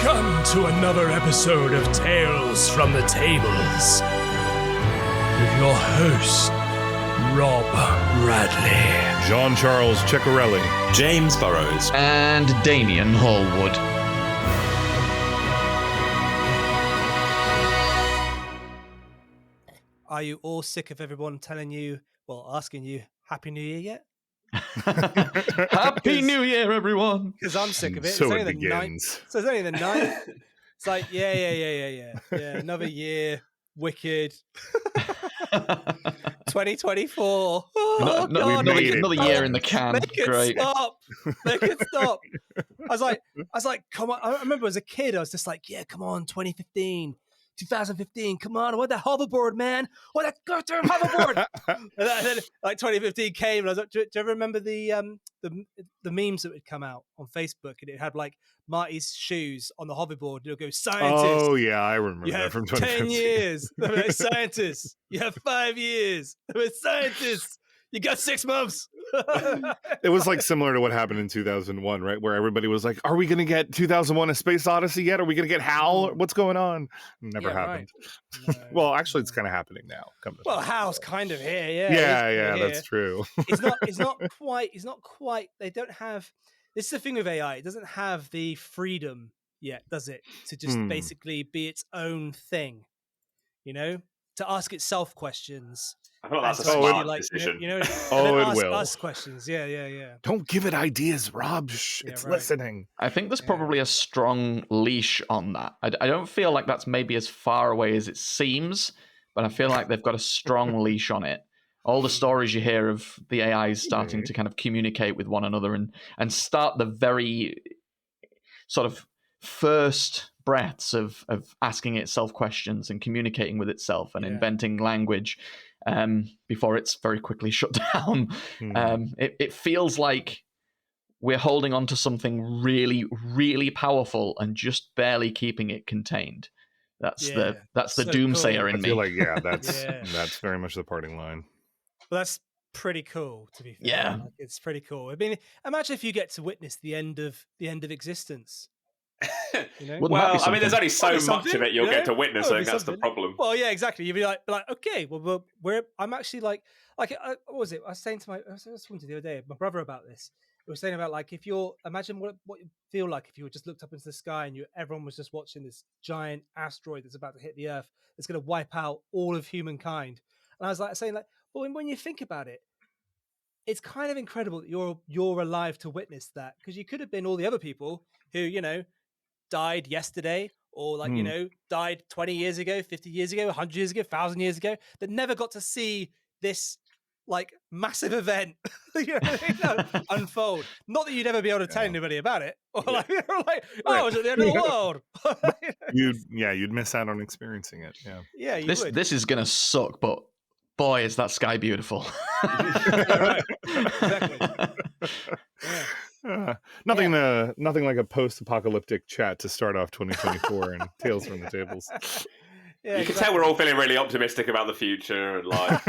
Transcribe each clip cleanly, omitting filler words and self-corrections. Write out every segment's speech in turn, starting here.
Welcome to another episode of Tales from the Tables with your host, Rob Bradley, John Charles Ciccarelli, James Burrows, and Damien Hallwood. Are you all sick of everyone asking you Happy New Year yet? Happy New Year, everyone! Because I'm sick of it. So it's it only begins. So it's only the 9th. It's like, yeah. Another year. Wicked. 2024. Oh, God. Another year in the can. Make it Great. stop. Make it stop. I was like, come on. I remember as a kid, I was just like, yeah, come on, 2015. 2015, come on, I want that hoverboard, man. I want that goddamn hoverboard. and then, like 2015 came, and I was like, do you ever remember the memes that would come out on Facebook, and it had like Marty's shoes on the hoverboard, and it would go, scientist. Oh yeah, I remember You that have from 10 2015. years. Like, scientists. You have 5 years. Scientists. You got 6 months. It was like similar to what happened in 2001, right? Where everybody was like, "Are we going to get 2001: A Space Odyssey yet? Are we going to get HAL? What's going on?" Never happened. Right. No, Well, actually, it's kind of happening now. Well, HAL's kind of here. Yeah. Yeah, here. that's true. It's not quite. They don't have. This is the thing with AI. It doesn't have the freedom yet, does it? To just basically be its own thing. You know, to ask itself questions. I thought that's a smart like, decision. You know, It will. Ask questions. Yeah. Don't give it ideas, Rob. Shh, it's listening. I think there's probably a strong leash on that. I don't feel like that's maybe as far away as it seems, but I feel like they've got a strong leash on it. All the stories you hear of the AIs starting to kind of communicate with one another and start the very sort of first breaths of asking itself questions and communicating with itself and inventing language before it's very quickly shut down. It feels like we're holding on to something really, really powerful and just barely keeping it contained. That's the so doomsayer cool. in me. I feel like that's very much the parting line. Well, that's pretty cool, to be fair. Yeah, like, it's pretty cool. I mean, imagine if you get to witness the end of existence. You know? Well, I mean, there's only so much of it you'll get to witness. I think that's the problem. Well, yeah, exactly. You'd be like, okay, well, I'm actually like, what was it? I was talking to the other day, my brother about this. It was saying about like, if you're, imagine what you feel like if you just looked up into the sky and everyone was just watching this giant asteroid that's about to hit the Earth, that's going to wipe out all of humankind. And I was like saying like, well, when you think about it, it's kind of incredible that you're alive to witness that, because you could have been all the other people who, you know, died yesterday, or like, you know, died 20 years ago, 50 years ago, 100 years ago, 1,000 years ago, that never got to see this like massive event unfold. Not that you'd ever be able to tell anybody about it, or like, it's at the end of the world. You'd miss out on experiencing it. Yeah, this is gonna suck, but boy, is that sky beautiful. Right. Exactly. Nothing like a post-apocalyptic chat to start off 2024 and Tales from the Tables. Yeah, you can tell we're all feeling really optimistic about the future and life.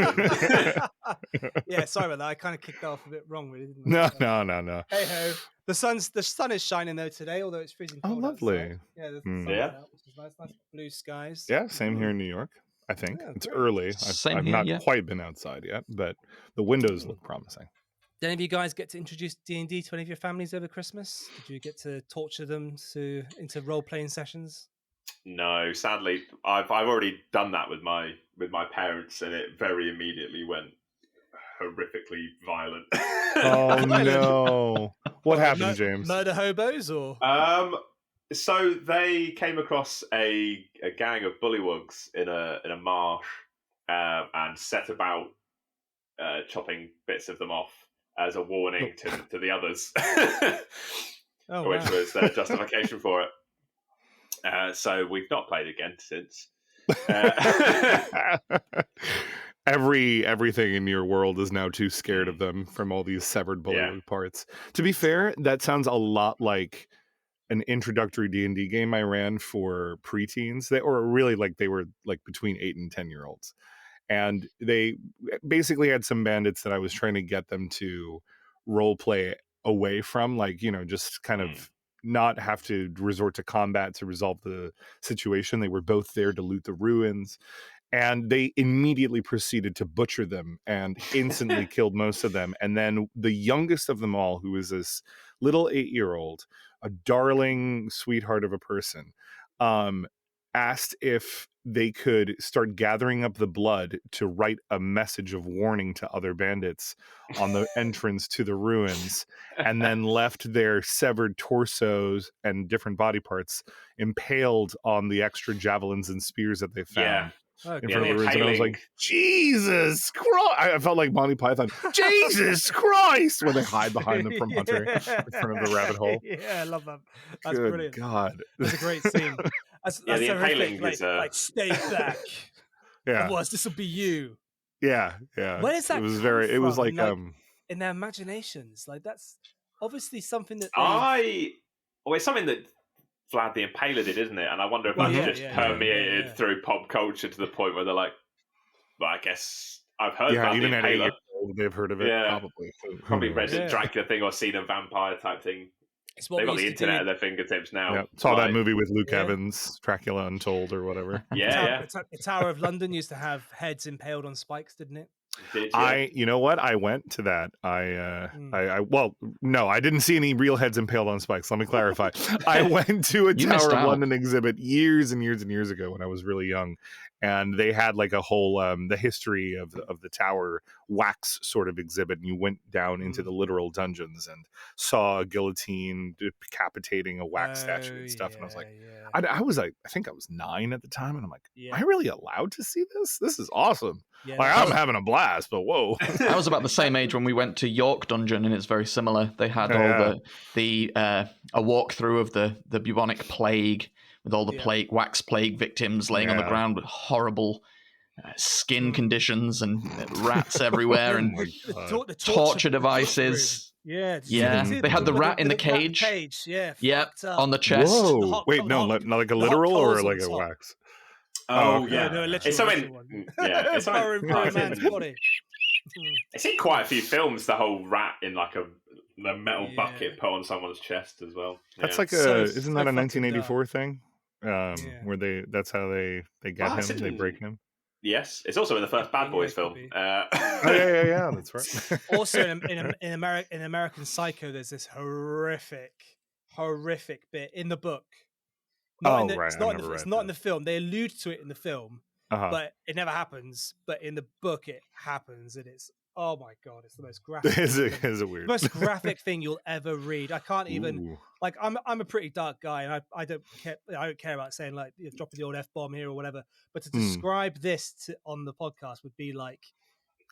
Yeah, sorry about that. I kind of kicked off a bit wrong, really, didn't I? No. Hey ho. The sun is shining though today, although it's freezing cold. Oh, lovely. Outside. Yeah, the sun's out, which is nice blue skies. Yeah, same here in New York. I think it's early. I've not quite been outside yet, but the windows look promising. Did any of you guys get to introduce D&D to any of your families over Christmas? Did you get to torture them into role-playing sessions? No, sadly, I've already done that with my parents, and it very immediately went horrifically violent. Oh no! What happened, James? Murder hobos, or? So they came across a gang of bullywugs in a marsh, and set about chopping bits of them off as a warning to the others, which was their justification for it. So we've not played again since. Everything in your world is now too scared of them from all these severed bullywug parts. To be fair, that sounds a lot like an introductory D&D game I ran for preteens. They were between 8 and 10-year-olds. And they basically had some bandits that I was trying to get them to role play away from, just kind of not have to resort to combat to resolve the situation. They were both there to loot the ruins. And they immediately proceeded to butcher them and instantly killed most of them. And then the youngest of them all, who was this little 8-year-old, a darling sweetheart of a person, asked if they could start gathering up the blood to write a message of warning to other bandits on the entrance to the ruins, and then left their severed torsos and different body parts impaled on the extra javelins and spears that they found. In front of the ruins, and I was like, Jesus Christ! I felt like Monty Python. Jesus Christ! When they hide behind the promontory in front of the rabbit hole. Yeah, I love that. That's Good brilliant. God, that's a great scene. That's the impaling horrific. is Like stay back. yeah, Otherwise, this will be you. yeah. Where is that? It was very. It was like in their imaginations. Like that's obviously something that it's something that Vlad the Impaler did, isn't it? And I wonder if that's just permeated through pop culture to the point where they're like, well, I guess I've heard about even the at 8 years old, they've heard of it, probably Resident Dracula thing or seen a vampire type thing. They've got the internet at their fingertips now. Yeah. Saw that movie with Luke Evans, Dracula Untold or whatever. The Tower of London used to have heads impaled on spikes, didn't it? You know what? I went to that. Well, no, I didn't see any real heads impaled on spikes. Let me clarify. I went to a Tower of London exhibit years and years and years ago when I was really young, and they had like a whole the history of the tower wax sort of exhibit, and you went down into the literal dungeons and saw a guillotine decapitating a wax statue and stuff. And I was like, I think I was 9 at the time, and I'm like, am I really allowed to see this? This is awesome. Yeah, I'm having a blast, but whoa. I was about the same age when we went to York Dungeon, and it's very similar. They had all a walkthrough of the bubonic plague with all the wax plague victims laying on the ground with horrible skin conditions and rats everywhere and the torture devices. Yeah. They had the rat in the cage. On the chest. Whoa. Wait, no, not like a literal or like a wax? Oh, yeah. No, it's something. Yeah, it's something. Man's body. It's in quite a few films. The whole rat in like a metal bucket put on someone's chest as well. That's like isn't that a 1984 thing? Where that's how they get him. They break him. Yes, it's also in the first Bad Boys film. Yeah, that's right. Also, in American Psycho, there's this horrific bit in the book. It's not in the film. They allude to it in the film, but it never happens. But in the book, it happens, and it's oh my god, it's the most graphic. Is it weird? The most graphic thing you'll ever read. I can't even like. I'm a pretty dark guy, and I don't care about saying like dropping the old F-bomb here or whatever. But to describe this on the podcast would be like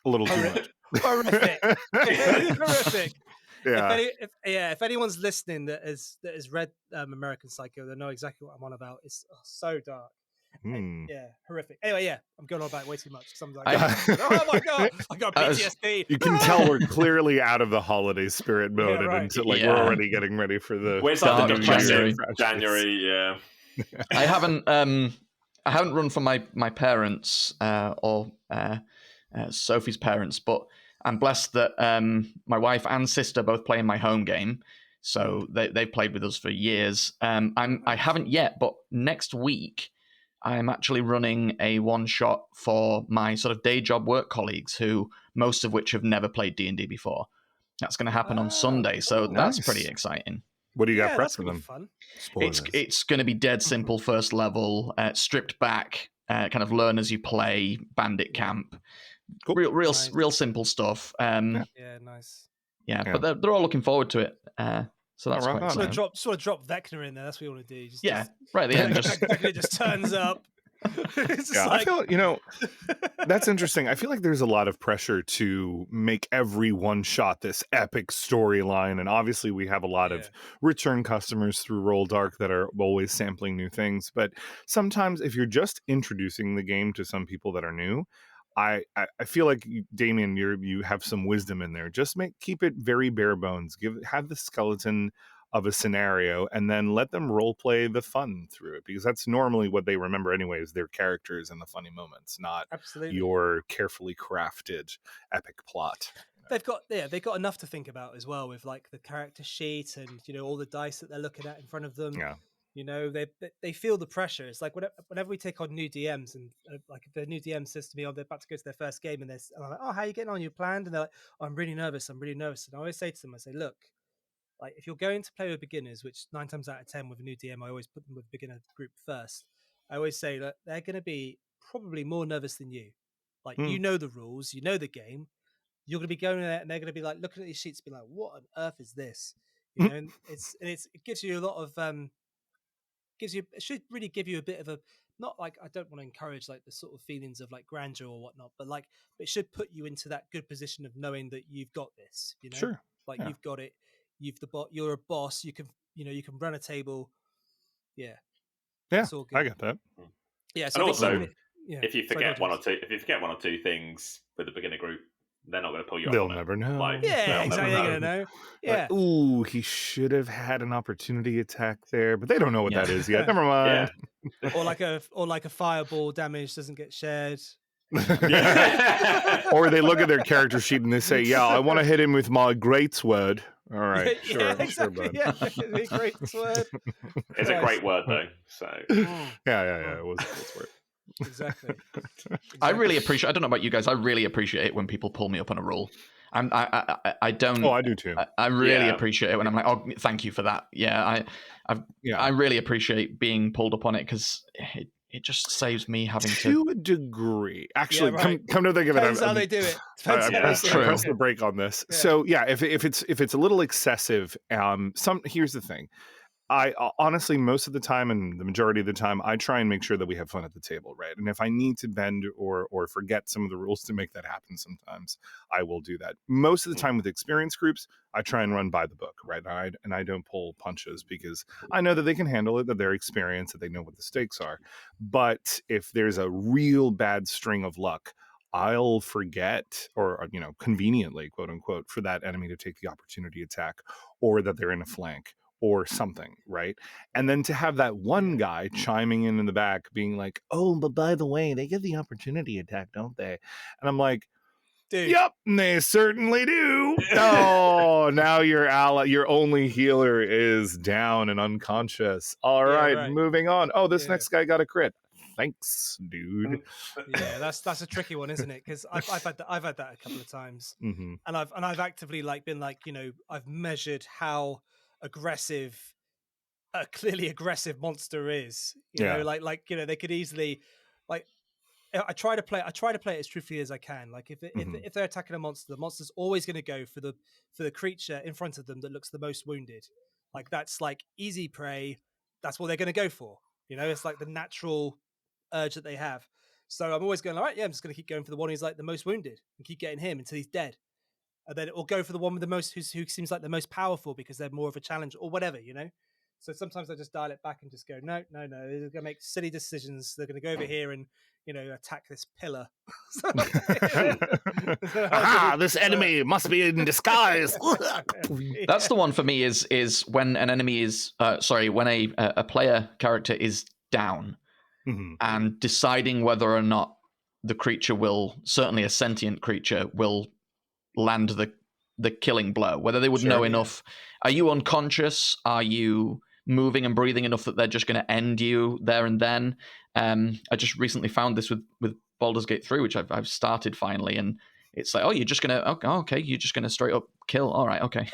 a little too much. Horrific. Horrific. Yeah. If anyone's listening that has read American Psycho, they know exactly what I'm on about. It's so dark. Horrific. Anyway, I'm going on about it way too much. I'm like, oh my god, I got PTSD. You can tell we're clearly out of the holiday spirit mode, and we're already getting ready for the January. Yeah. I haven't run for my parents or Sophie's parents, but I'm blessed that my wife and sister both play in my home game, so they've played with us for years. I haven't yet, but next week I'm actually running a one-shot for my sort of day job work colleagues, who most of which have never played D&D before. That's going to happen on Sunday, so that's pretty exciting. What do you got prepped for them? Fun. It's going to be dead simple first level, stripped back, kind of learn as you play, bandit camp. Cool. Real simple stuff. Nice. Yeah, but they're all looking forward to it. So that's quite exciting. Sort of drop Vecna in there. That's what you want to do. Right at the end. Vecna just turns up. I feel that's interesting. I feel like there's a lot of pressure to make every one shot this epic storyline, and obviously we have a lot of return customers through Roll Dark that are always sampling new things. But sometimes if you're just introducing the game to some people that are new, I feel like Damien, you have some wisdom in there. Just keep it very bare bones. Have the skeleton of a scenario, and then let them role play the fun through it, because that's normally what they remember anyway, is their characters and the funny moments, not your carefully crafted epic plot. they've got enough to think about as well with like the character sheet and all the dice that they're looking at in front of them. Yeah. They feel the pressure. It's like whenever we take on new DMs and like if the new DM says to me, "Oh, they're about to go to their first game," and I'm like, "Oh, how are you getting on? You planned?" And they're like, "Oh, I'm really nervous. I'm really nervous." And I always say to them, I say, "Look, like if you're going to play with beginners, which 9 times out of 10 with a new DM, I always put them with a beginner group first. I always say that they're going to be probably more nervous than you. Like you know the rules, you know the game. You're going to be going there, and they're going to be like looking at these sheets, being like, "What on earth is this?" And it gives you a lot of it should really give you a bit of a, not like, I don't want to encourage like the sort of feelings of like grandeur or whatnot, but like it should put you into that good position of knowing that you've got this. Sure. Like Yeah. you've got it. You're a boss. You can you can run a table. Yeah. Yeah, It's all good. I get that. Yeah. And So also, yeah. if you Sorry, forget go on, one or two, if you forget one or two things with the beginner group, they're not going to pull you up They'll on it. never know. Like, Yeah, they'll exactly. never They're gonna know. Yeah. Like, ooh, he should have had an opportunity attack there, but they don't know what Yeah. that is yet. Never mind. Or like a fireball damage doesn't get shared. Yeah. Or they look at their character sheet and they say, "Yeah, I want to hit him with my greatsword." All right, Yeah, sure, exactly. bud. Yeah, it'd be a great word. It's a great word though. So Yeah. It was a great word. Exactly. I really appreciate. I don't know about you guys. I really appreciate it when people pull me up on a rule. I don't. Oh, I do too. I really Yeah. appreciate it when I'm like, "Oh, thank you for that." Yeah, I really appreciate being pulled up on it because it just saves me having to a degree. Actually, Yeah, right. come to think of it, Depends how they do it. Depends I how pressed, they I do it. pressed the break on this. Yeah. So yeah, if it's a little excessive, here's the thing. I honestly, most of the time and the majority of the time, I try and make sure that we have fun at the table, right? And if I need to bend or forget some of the rules to make that happen, sometimes I will do that. Most of the time with experienced groups, I try and run by the book, right? And I don't pull punches because I know that they can handle it, that they're experienced, that they know what the stakes are. But if there's a real bad string of luck, I'll forget or conveniently, quote unquote, for that enemy to take the opportunity attack or that they're in a flank or something, right? And then to have that one guy chiming in the back being like, "Oh, but by the way, they get the opportunity attack, don't they?" And I'm like, Dude. "Yep, they certainly do." Oh, now your only healer is down and unconscious. All right, right. moving on. Oh, this Yeah. next guy got a crit. Thanks, dude. Yeah, that's a tricky one, isn't it? Because I've had that a couple of times, Mm-hmm. and I've actively been I've measured how aggressive a clearly aggressive monster is. You know, they could easily like. I try to play it as truthfully as I can. Like if they're attacking a monster, the monster's always going to go for the creature in front of them that looks the most wounded. Like that's like easy prey. That's what they're going to go for. It's like the natural urge that they have. So I'm always going, all right, yeah, I'm just going to keep going for the one who's like the most wounded and keep getting him until he's dead. And then it will go for the one with the most who seems like the most powerful because they're more of a challenge or whatever. So sometimes I just dial it back and just go, no, they're going to make silly decisions. They're going to go over here and attack this pillar. Aha, this enemy must be in disguise. That's the one for me is when an enemy is when a player character is down and deciding whether or not the creature will, certainly a sentient creature, will land the killing blow, whether they would know enough. Are you unconscious? Are you moving and breathing enough that they're just going to end you there and then? I just recently found this with Baldur's Gate 3, which I've started finally, and it's like, oh, you're just gonna you're just gonna straight up kill. All right, okay.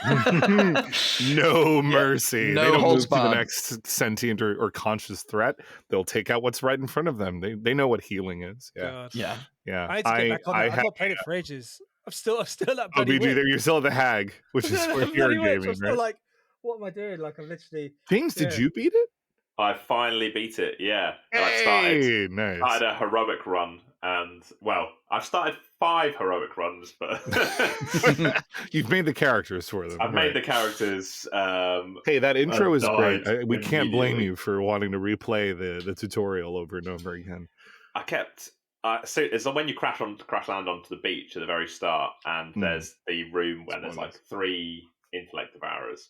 No mercy. No they don't holds move to the barred. next sentient or conscious threat. They'll take out what's right in front of them. They know what healing is. Yeah. God. Yeah. Yeah. I need to get back on that. I've not played it for ages. I'm still at Oh, bloody BG, witch. you're still at the hag, which is for Bloody hero witch. gaming, I'm still right? like, what am I doing? Like I'm literally. James, did yeah. you beat it? I finally beat it. Yeah, and Hey, I nice. started a heroic run, and well, I've started 5 heroic runs, but You've made the characters for them. I've made the characters. Hey, that intro is died great. We can't blame immediately. you for wanting to replay the tutorial over and over again. I kept. So it's like when you crash land onto the beach at the very start, and there's the room where there's like 3 intellect devourers.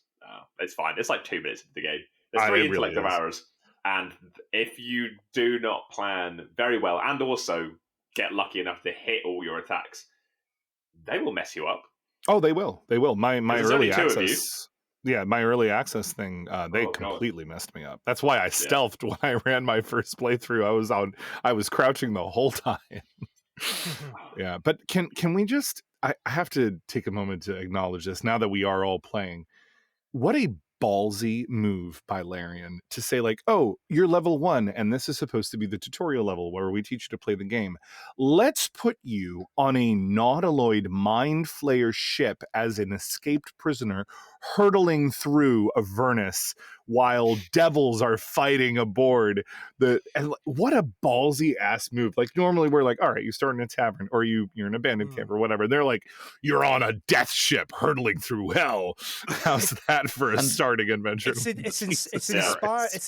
It's fine. It's like 2 minutes into the game. There's 3 intellect devourers, and if you do not plan very well, and also get lucky enough to hit all your attacks, they will mess you up. Oh, they will. They will. My There's early only two of you. access. Yeah, my early access thing, they Oh, God. completely messed me up. That's why I stealthed when I ran my first playthrough. I was crouching the whole time. Yeah, but can we just? I have to take a moment to acknowledge this now that we are all playing. What a ballsy move by Larian to say, like, oh, you're level 1 and this is supposed to be the tutorial level where we teach you to play the game. Let's put you on a nautiloid mind flayer ship as an escaped prisoner hurtling through Avernus while devils are fighting aboard and what a ballsy ass move. Like, normally we're like, all right, you start in a tavern or you're in a bandit camp or whatever. They're like, you're on a death ship hurtling through hell. How's that for a starting adventure? It's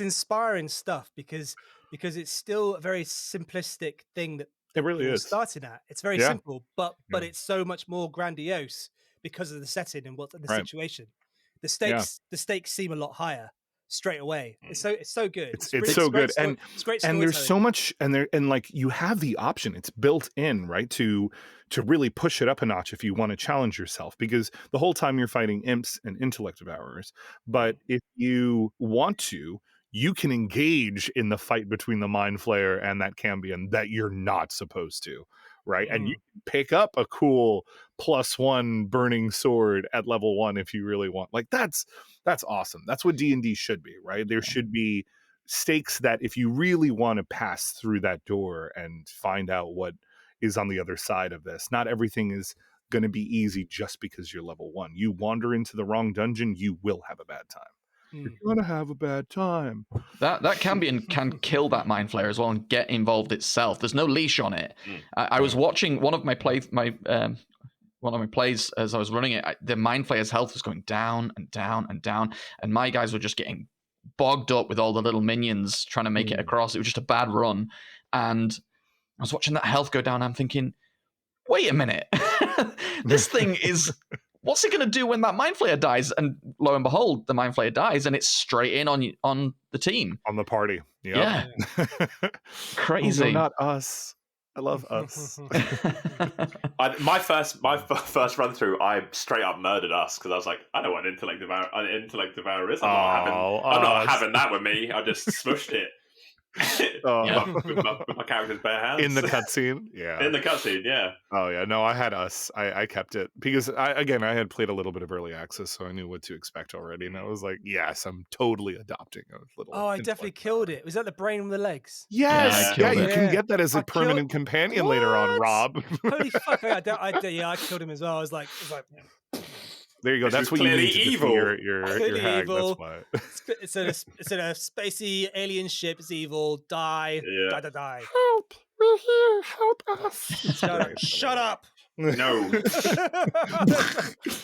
inspiring stuff because it's still a very simplistic thing that it really is starting at. It's very simple, but it's so much more grandiose because of the setting and what the situation. The stakes seem a lot higher straight away. It's so good. It's so good, and there's so much, and like you have the option. It's built in, right, to really push it up a notch if you want to challenge yourself, because the whole time you're fighting imps and intellect devourers. But if you want to, you can engage in the fight between the mind flayer and that Cambion that you're not supposed to, right? And you can pick up a cool +1 burning sword at level 1 if you really want. Like, that's awesome. That's what D&D should be, right? There should be stakes that if you really want to pass through that door and find out what is on the other side of this, not everything is going to be easy just because you're level 1. You wander into the wrong dungeon, you will have a bad time. You're gonna have a bad time. That Cambion can kill that mind flayer as well and get involved itself. There's no leash on it. I was watching one of my plays as I was running it. The mind flayer's health was going down and down and down, and my guys were just getting bogged up with all the little minions trying to make it across. It was just a bad run, and I was watching that health go down. I'm thinking, wait a minute, this thing is. What's it going to do when that mind flayer dies? And lo and behold, the mind flayer dies, and it's straight in on the team, on the party. Yep. Yeah, crazy. Oh, no, not us. I love us. My first run through, I straight up murdered us because I was like, I know what an intellect devourer is. I'm not having that with me. I just smushed it. With my character's bare hands in the cutscene. In the cutscene, yeah. Oh yeah, no, I had us. I kept it because I had played a little bit of early access, so I knew what to expect already, and I was like, yes, I'm totally adopting a little. Oh, I definitely killed it. Was that the brain with the legs? Yes, you can get that as a permanent companion later on, Rob. Holy fuck! I killed him as well. I was like. There you go. That's what you need to evil. Your hag. Evil. That's why. It's in a spacey alien ship. It's evil. Die. Yeah. Die. Help! We're here. Help us. Shut up. No.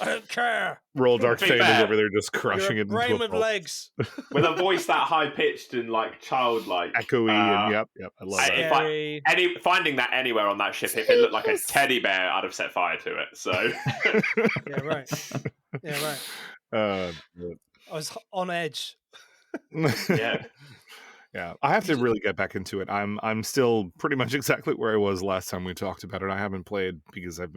I don't care. Roll Dark Fate is over there just crushing it. Brain with legs. With a voice that high pitched and like childlike, echoey, and yep, I love that. Finding that anywhere on that ship, if it looked like a teddy bear, I'd have set fire to it. So yeah, right. I was on edge. Yeah, I have to really get back into it. I'm still pretty much exactly where I was last time we talked about it. I haven't played because I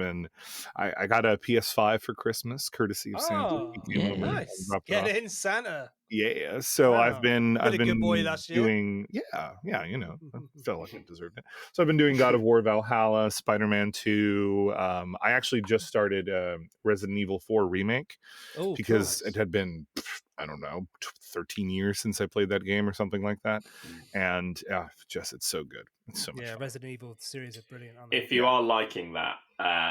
got a PS5 for Christmas, courtesy of Santa. Oh, yeah, nice. Get in, Santa. Yeah, so wow. I've been good boy last year. doing I felt like I deserved it. So I've been doing God of War Valhalla, Spider-Man 2. I actually just started Resident Evil 4 remake because it had been I don't know 13 years since I played that game or something like that, and it's so good. It's so much fun. Resident Evil series are brilliant. Aren't they? If you are liking that,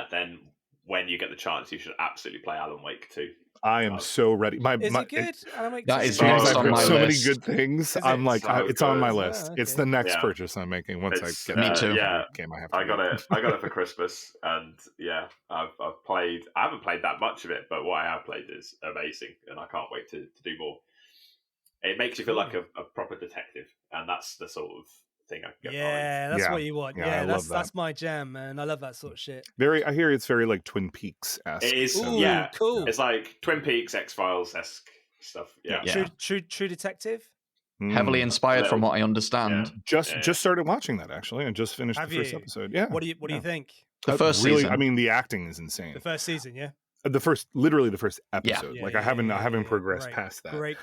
then when you get the chance, you should absolutely play Alan Wake 2. I am so ready. Is it good? That is next on my list. So many good things. I'm like, it's on my list. Okay. It's the next purchase I'm making once I get me too. Game I got it for Christmas, and I've played. I haven't played that much of it, but what I have played is amazing, and I can't wait to do more. It makes you feel like a proper detective, and that's the sort of thing I can get behind. That's what you want. Yeah, that's my jam, man. I love that sort of shit. I hear it's very like Twin Peaks-esque. It is. Cool. It's like Twin Peaks, X-Files-esque stuff. Yeah. True detective. Heavily inspired from what I understand. Just started watching that actually, and just finished the first episode. Yeah. What do you think? The first season. I mean, the acting is insane. The first season, yeah. literally the first episode. I haven't progressed Great. past that. Great.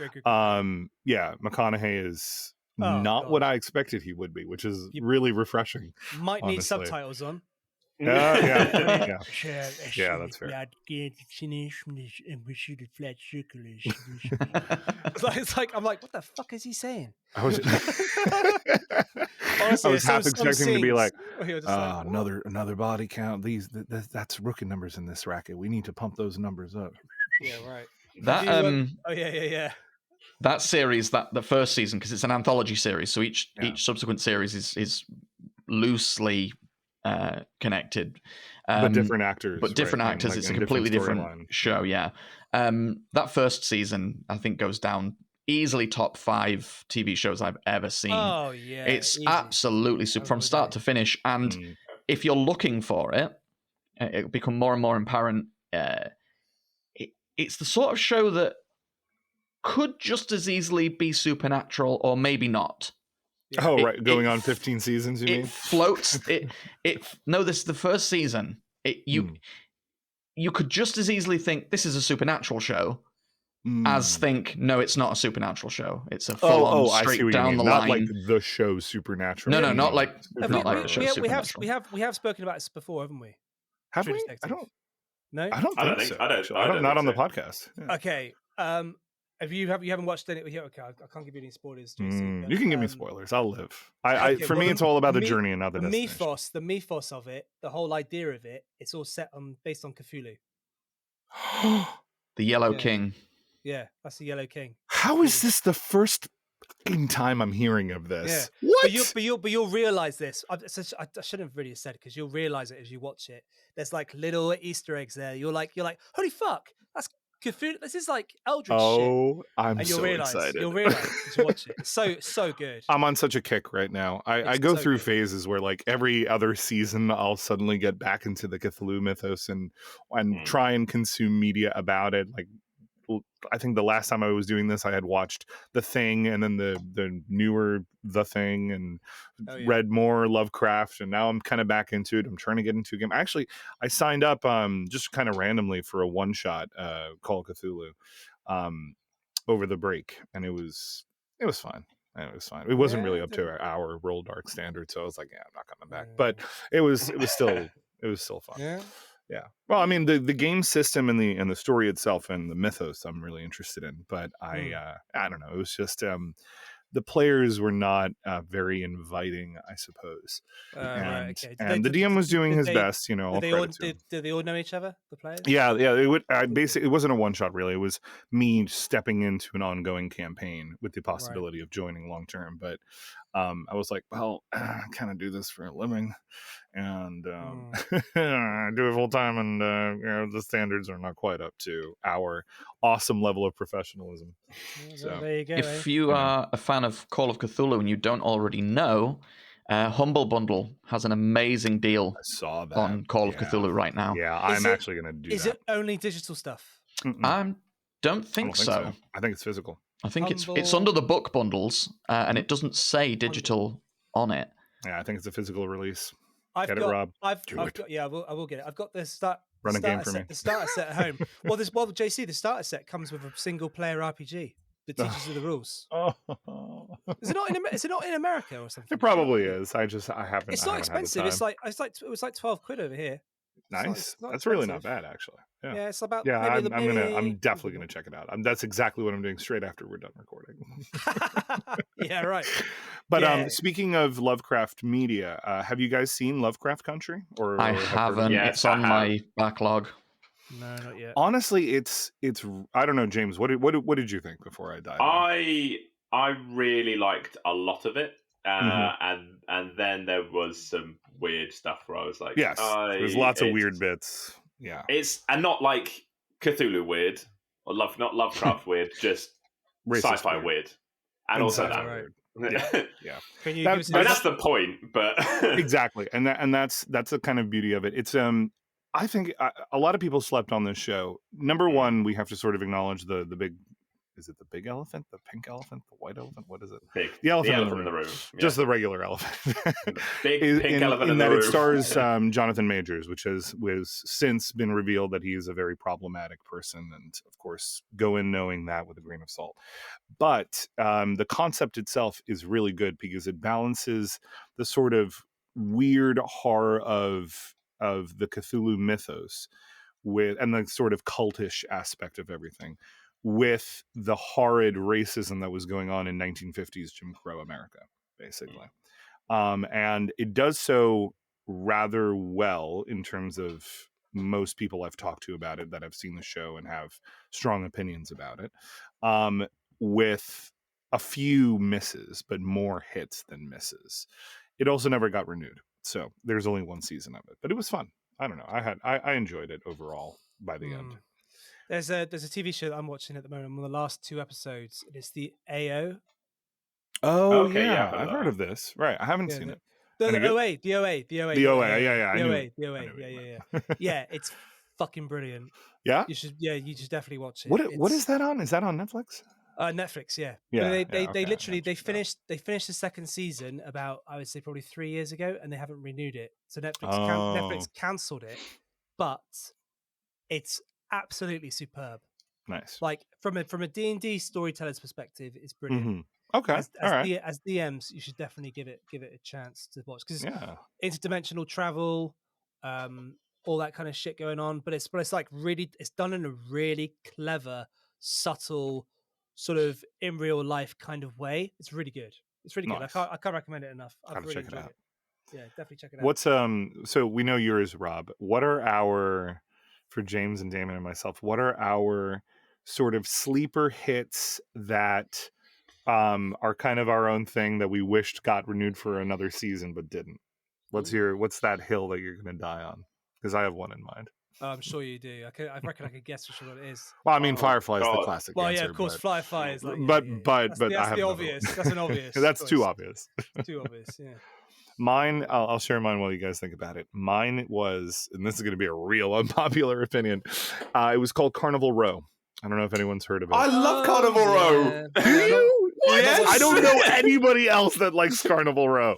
Yeah, McConaughey is not what I expected he would be, which is really refreshing. Might honestly. need subtitles on. Yeah, that's fair. It's like I'm like, what the fuck is he saying? I was, Honestly, I was half expecting him to be like, another body count. That's rookie numbers in this racket. We need to pump those numbers up. Yeah, right. That that series, the first season, because it's an anthology series, so each subsequent series is loosely connected, but different actors. But different actors. Like, it's a completely different show. Yeah. That first season, I think, goes down easily top 5 TV shows I've ever seen. Oh yeah, it's easy. Absolutely super from start to finish. And if you're looking for it, it'll become more and more apparent. It's the sort of show that could just as easily be supernatural, or maybe not. Yeah. Oh, right. Going on 15 seasons, you mean? It floats. No, this is the first season. You could just as easily think this is a supernatural show as think, no, it's not a supernatural show. It's a full-on straight down the line. Not like the show Supernatural. No, not like the show Supernatural. We have spoken about this before, haven't we? Have we? Detective. I don't think so. I don't not on the podcast. Yeah. Okay. You haven't watched any? Okay, I can't give you any spoilers. JC, but, you can give me spoilers. I'll live. For me, it's all about the journey and not the destination. The mythos of it, the whole idea of it, it's all based on Cthulhu. The Yellow King. Yeah, that's the Yellow King. How is this the first time I'm hearing of this? Yeah. What? But you'll realize this. I shouldn't have really said it, because you'll realize it as you watch it. There's like little Easter eggs there. You're like, holy fuck, that's Cthulhu. This is like Eldritch shit. I'm so excited. You'll realize as you watch it. It's so good. I'm on such a kick right now. I go through phases where, like, every other season I'll suddenly get back into the Cthulhu mythos and try and consume media about it. Like, I think the last time I was doing this, I had watched The Thing, and then the newer The Thing, and read more Lovecraft, and now I'm kind of back into it. I'm trying to get into a game. Actually, I signed up just kind of randomly for a one-shot Call of Cthulhu over the break, and it was fine. It was fine. It wasn't really up to our Roll Dark standard, so I was like, I'm not coming back. But it was still fun. Yeah. Well, I mean, the game system and the story itself and the mythos I'm really interested in, but I don't know. It was just the players were not very inviting, I suppose. And the DM was doing his best, you know. Did they all know each other, the players? Yeah. It would basically, it wasn't a one shot really. It was me stepping into an ongoing campaign with the possibility of joining long term. But I was like, well, I kind of do this for a living, and I do it full time, and the standards are not quite up to our awesome level of professionalism. So there you go. If you are a fan of Call of Cthulhu and you don't already know, Humble Bundle has an amazing deal on Call of Cthulhu right now. Yeah, I'm actually going to do that. Is it only digital stuff? I don't think so. I think it's physical. I think it's under the book bundles, and it doesn't say digital on it. Yeah, I think it's a physical release. Get it, Rob. I will get it. I've got the Run a game for me. The starter set at home. JC, the starter set comes with a single player RPG that teaches you the rules. Is it not in America or something? It probably is. I haven't. It's not expensive. It was like £12 over here. Nice. That's really not bad, actually. Yeah, it's about. Yeah, I'm definitely gonna check it out. That's exactly what I'm doing straight after we're done recording. Yeah, right. But speaking of Lovecraft media, have you guys seen Lovecraft Country? Or I haven't. Yes, it's on my backlog. No, not yet. Honestly, it's. I don't know, James. What did you think before I died? I really liked a lot of it, and then there was some weird stuff where I was like, yes, there's lots of weird bits. Yeah, it's not like Cthulhu weird or not Lovecraft weird, just sci-fi weird, and also that. Right. Yeah. That's the point, but exactly, and that's the kind of beauty of it. It's I think a lot of people slept on this show. Number one, we have to sort of acknowledge the big is it the big elephant, the pink elephant, the white elephant? What is it? The elephant in the room. Yeah. Just the regular elephant. Big pink elephant in that the it room. stars Jonathan Majors, which was since been revealed that he is a very problematic person, and of course go in knowing that with a grain of salt. But the concept itself is really good because it balances the sort of weird horror of the Cthulhu mythos with, and the sort of cultish aspect of everything, with the horrid racism that was going on in 1950s Jim Crow America, basically. And it does so rather well in terms of most people I've talked to about it that have seen the show and have strong opinions about it, with a few misses, but more hits than misses. It also never got renewed, so there's only one season of it, but it was fun. I don't know. I enjoyed it overall by the end. There's a TV show that I'm watching at the moment. I'm on the last 2 episodes. It's the AO. Oh, Okay, yeah, I've heard of this. Right, I haven't seen it. The OA. Yeah, it's fucking brilliant. Yeah, you should definitely watch it. What is that on? Is that on Netflix? Netflix, yeah. Yeah, But they literally finished the 2nd season about, I would say, probably 3 years ago, and they haven't renewed it. So Netflix cancelled it, but it's absolutely superb. Nice. Like from a D&D storyteller's perspective, it's brilliant. Mm-hmm. Okay. As DMs, you should definitely give it a chance to watch, because interdimensional travel, all that kind of shit going on. But it's like really, it's done in a really clever, subtle, sort of in real life kind of way. It's really good. It's really good. I can't recommend it enough. I've really enjoyed it. Yeah, definitely check it out. What's so we know yours, Rob. What are our, for James and Damien and myself, what are our sort of sleeper hits that are kind of our own thing that we wished got renewed for another season but didn't? What's that hill that you're going to die on? Because I have one in mind. Oh, I'm sure you do. I reckon I could guess for sure what it is. Well, I mean, Firefly is the classic answer. Well, yeah, of course, Firefly is like. But that's I have the obvious. That's an obvious. That's choice. too obvious. Too obvious. Yeah. Mine, I'll share mine while you guys think about it. Mine was, and this is going to be a real unpopular opinion. It was called Carnival Row. I don't know if anyone's heard of it. I love Carnival Row. Do you? Yes. I don't know anybody else that likes Carnival Row.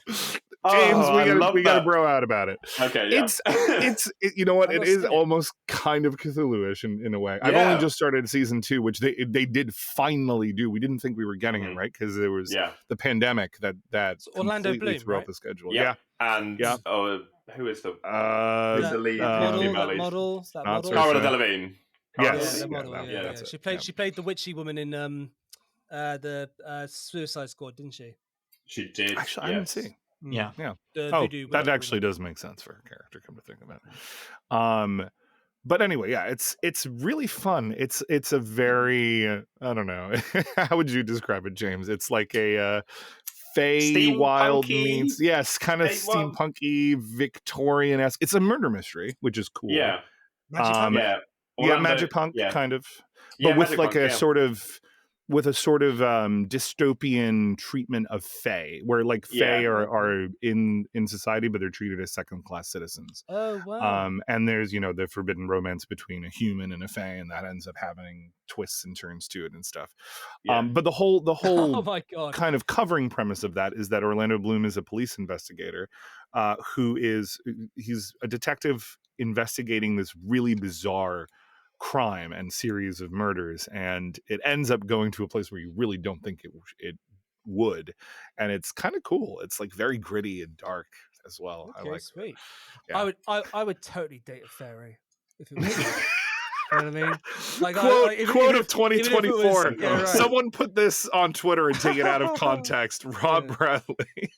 James, we gotta bro out about it. Okay, yeah. It's you know what? It is almost kind of Cthulhu-ish in a way. I've only just started season 2, which they did finally do. We didn't think we were getting it, right? Because there was the pandemic that Orlando completely Bloom, threw right? out the schedule. And who is the lead model? Cara Delevingne. Yes. She played the witchy woman in the Suicide Squad, didn't she? She did. Actually, I didn't see. Yeah. That actually does make sense for her character, come to think of it. But anyway, yeah, it's really fun. It's a very I don't know. How would you describe it, James? It's like a Feywild meets kind of steampunky Victorian-esque. It's a murder mystery, which is cool. Yeah. Magic punk kind of, but with like a sort of dystopian treatment of Fae, where like Fae are in society, but they're treated as second-class citizens. Oh wow! And there's the forbidden romance between a human and a Fae, and that ends up having twists and turns to it and stuff. But the whole oh my God. kind of covering premise of that is that Orlando Bloom is a police investigator, he's a detective investigating this really bizarre crime and series of murders, and it ends up going to a place where you really don't think it would, and it's kind of cool. It's like very gritty and dark as well. Okay, I like sweet. Yeah. I would totally date a fairy if it was you know what I mean? Like quote of 2024. Right. Someone put this on Twitter and take it out of context. Rob Bradley.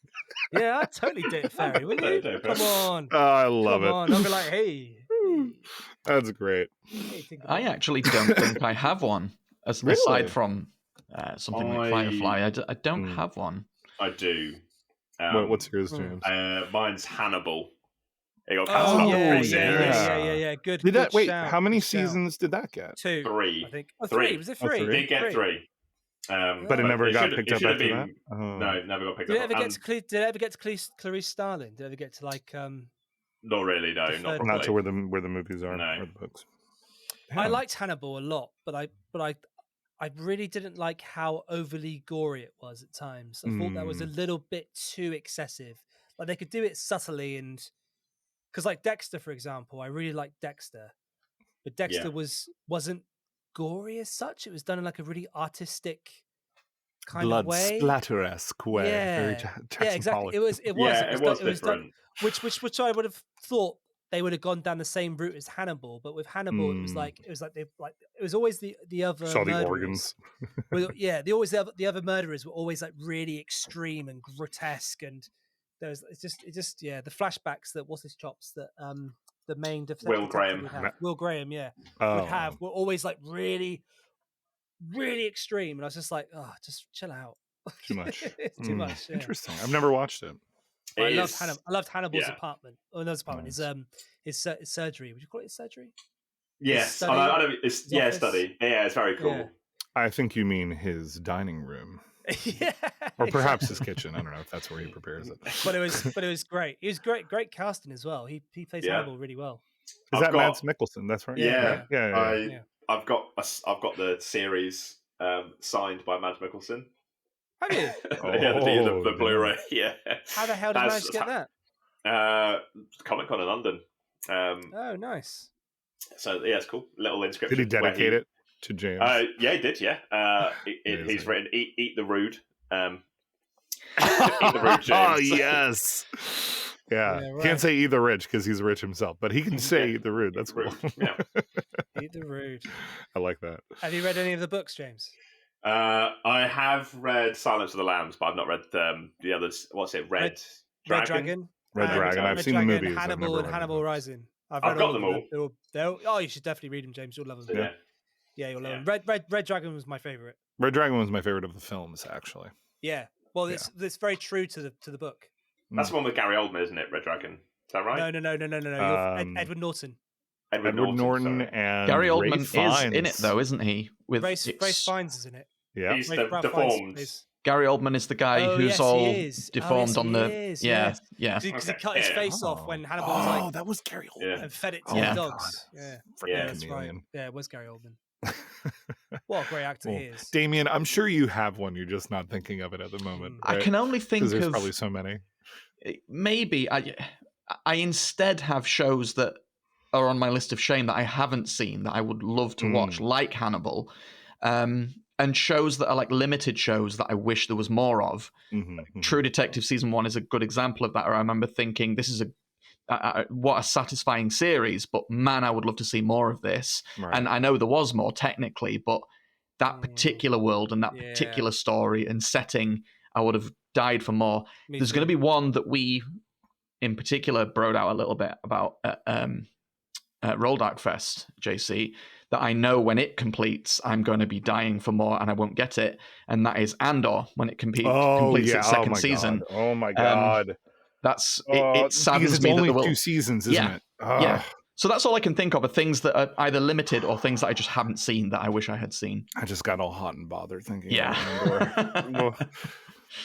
Yeah, I'd totally date a fairy, wouldn't you? Come on. Oh, I love it. I'll be like, hey. That's great. I actually don't think I have one. Aside from something like Firefly, I don't have one. I do. What's yours, James? Mine's Hannibal. It got cancelled after 3 series. Yeah. Good. Did that? Wait, shout, how many seasons did that get? 2. 3. I think. 3. Was it 3? It did get 3. But it never got picked up after that? No, it never got picked up. Did it ever get to Clarice Starling? Did it ever get to like Not really, no. Not to where the movies are, or the books. I liked Hannibal a lot, but I really didn't like how overly gory it was at times. I thought that was a little bit too excessive. Like they could do it subtly, and because like Dexter, for example, I really liked Dexter, but Dexter wasn't gory as such. It was done in like a really artistic kind of Blood way. splatter-esque way. Very Yeah, Jackson exactly. Pollock. It was it done, was it was done, different. which I would have thought they would have gone down the same route as Hannibal, but with Hannibal, it was like they like it was always the other Saw the murderers. organs. Well, yeah, the other murderers were always like really extreme and grotesque, and there's it just the flashbacks that what's his chops that the main Will detective Graham. would have, Will Graham, would have were always like really extreme, and I was just like, oh, just chill out. Too much. It's too much. Yeah. Interesting. I've never watched it. But I loved Hannibal. I loved Hannibal's yeah. apartment. Oh, not his apartment. Nice. His surgery. Would you call it his surgery? Yes, study, I don't, it's office. study. Yeah, it's very cool. Yeah. I think you mean his dining room. Yeah, Or perhaps his kitchen. I don't know if that's where he prepares it. but it was great. He was great casting as well. He plays Hannibal really well. Is that Mads Mikkelsen? That's right. Yeah, yeah. I've got the series signed by Mads Mikkelsen. Have you? the Blu-ray. Yeah. How the hell did you manage to get that? Comic-Con in London. Oh, nice. So yeah, it's cool. Little inscription. Did he dedicate it to James? Yeah, he did. Yeah. He's written "Eat the Rude." Eat the Rude, James. Oh yes. Yeah, right. Can't say eat the rich because he's rich himself, but he can say eat the rude. That's cool. Yeah. Eat the Rude. I like that. Have you read any of the books, James? I have read Silence of the Lambs, but I've not read the others. What's it? Red Dragon. Red Dragon. I've seen the movies. Hannibal I've and Hannibal Rising. I've got them all. Oh, you should definitely read them, James. You'll love them. Yeah, you'll love them. Red Dragon was my favorite. Red Dragon was my favorite of the films, actually. Yeah. Well, it's very true to the book. That's the one with Gary Oldman, isn't it? Red Dragon. Is that right? No. You're Edward Norton. Edward Norton and Gary Oldman Ray is in it, though, isn't he? With Grace Fiennes is in it. Yeah. He's deformed. Gary Oldman is the guy who's all deformed on the. Yeah. Because he cut his face off when Hannibal was like. Oh, that was Gary Oldman. And fed it to the dogs. Yeah, that's right. Yeah, it was Gary Oldman. What a great actor he is. Damien, I'm sure you have one. You're just not thinking of it at the moment. Right? I can only think of. There's probably so many. Maybe I instead have shows that are on my list of shame that I haven't seen that I would love to watch, like Hannibal, and shows that are like limited shows that I wish there was more of. True Detective season 1 is a good example of that. I remember thinking, this is what a satisfying series, but man, I would love to see more of this. Right. And I know there was more technically, but that particular world and that particular story and setting, I would have died for more. There's going to be one that we, in particular, broed out a little bit about at Roll Dark Fest, JC, that I know when it completes, I'm going to be dying for more and I won't get it. And that is Andor, when it completes its second season. Oh my God. It saddens me only that 2 seasons, isn't it? Yeah. So that's all I can think of are things that are either limited or things that I just haven't seen that I wish I had seen. I just got all hot and bothered thinking. Yeah.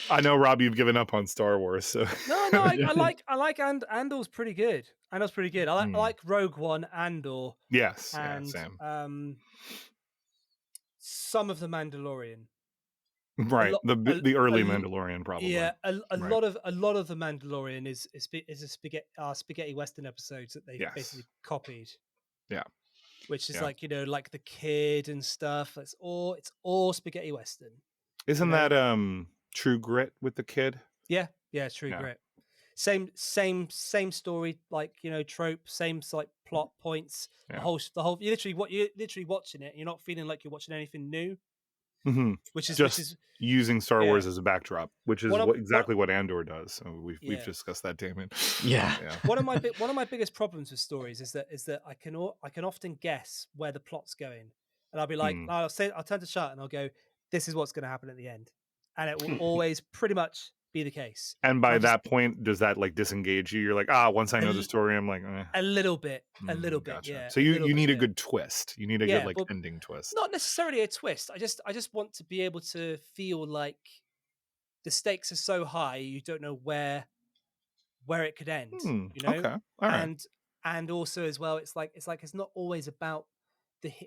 I know, Rob, you've given up on Star Wars. So no, I like Andor's pretty good. Andor's pretty good. I like Rogue One, Andor. Yes, and same. Some of the Mandalorian. Right, the early Mandalorian, probably. Yeah, a lot of the Mandalorian is a spaghetti western episodes that they basically copied. Yeah, which is like like the kid and stuff. It's all spaghetti western. Isn't that True Grit with the kid? Yeah, True Grit. Same story, like trope, same like plot points. The whole you're literally watching it. You're not feeling like you're watching anything new. Mm-hmm. Which is using Star Wars as a backdrop, which is exactly what Andor does. So we've discussed that, Damien. Yeah. One of my biggest problems with stories is that I can often guess where the plot's going, and I'll be like, I'll turn to Shut and I'll go, this is what's going to happen at the end, and it will always pretty much be the case. And by that point, does that like disengage you? You're like, once I know the story, I'm like, a little bit, gotcha. yeah. So you need a good twist. You need a good ending twist. Not necessarily a twist. I just want to be able to feel like the stakes are so high, you don't know where it could end. Okay, all right. And also as well, it's like it's not always about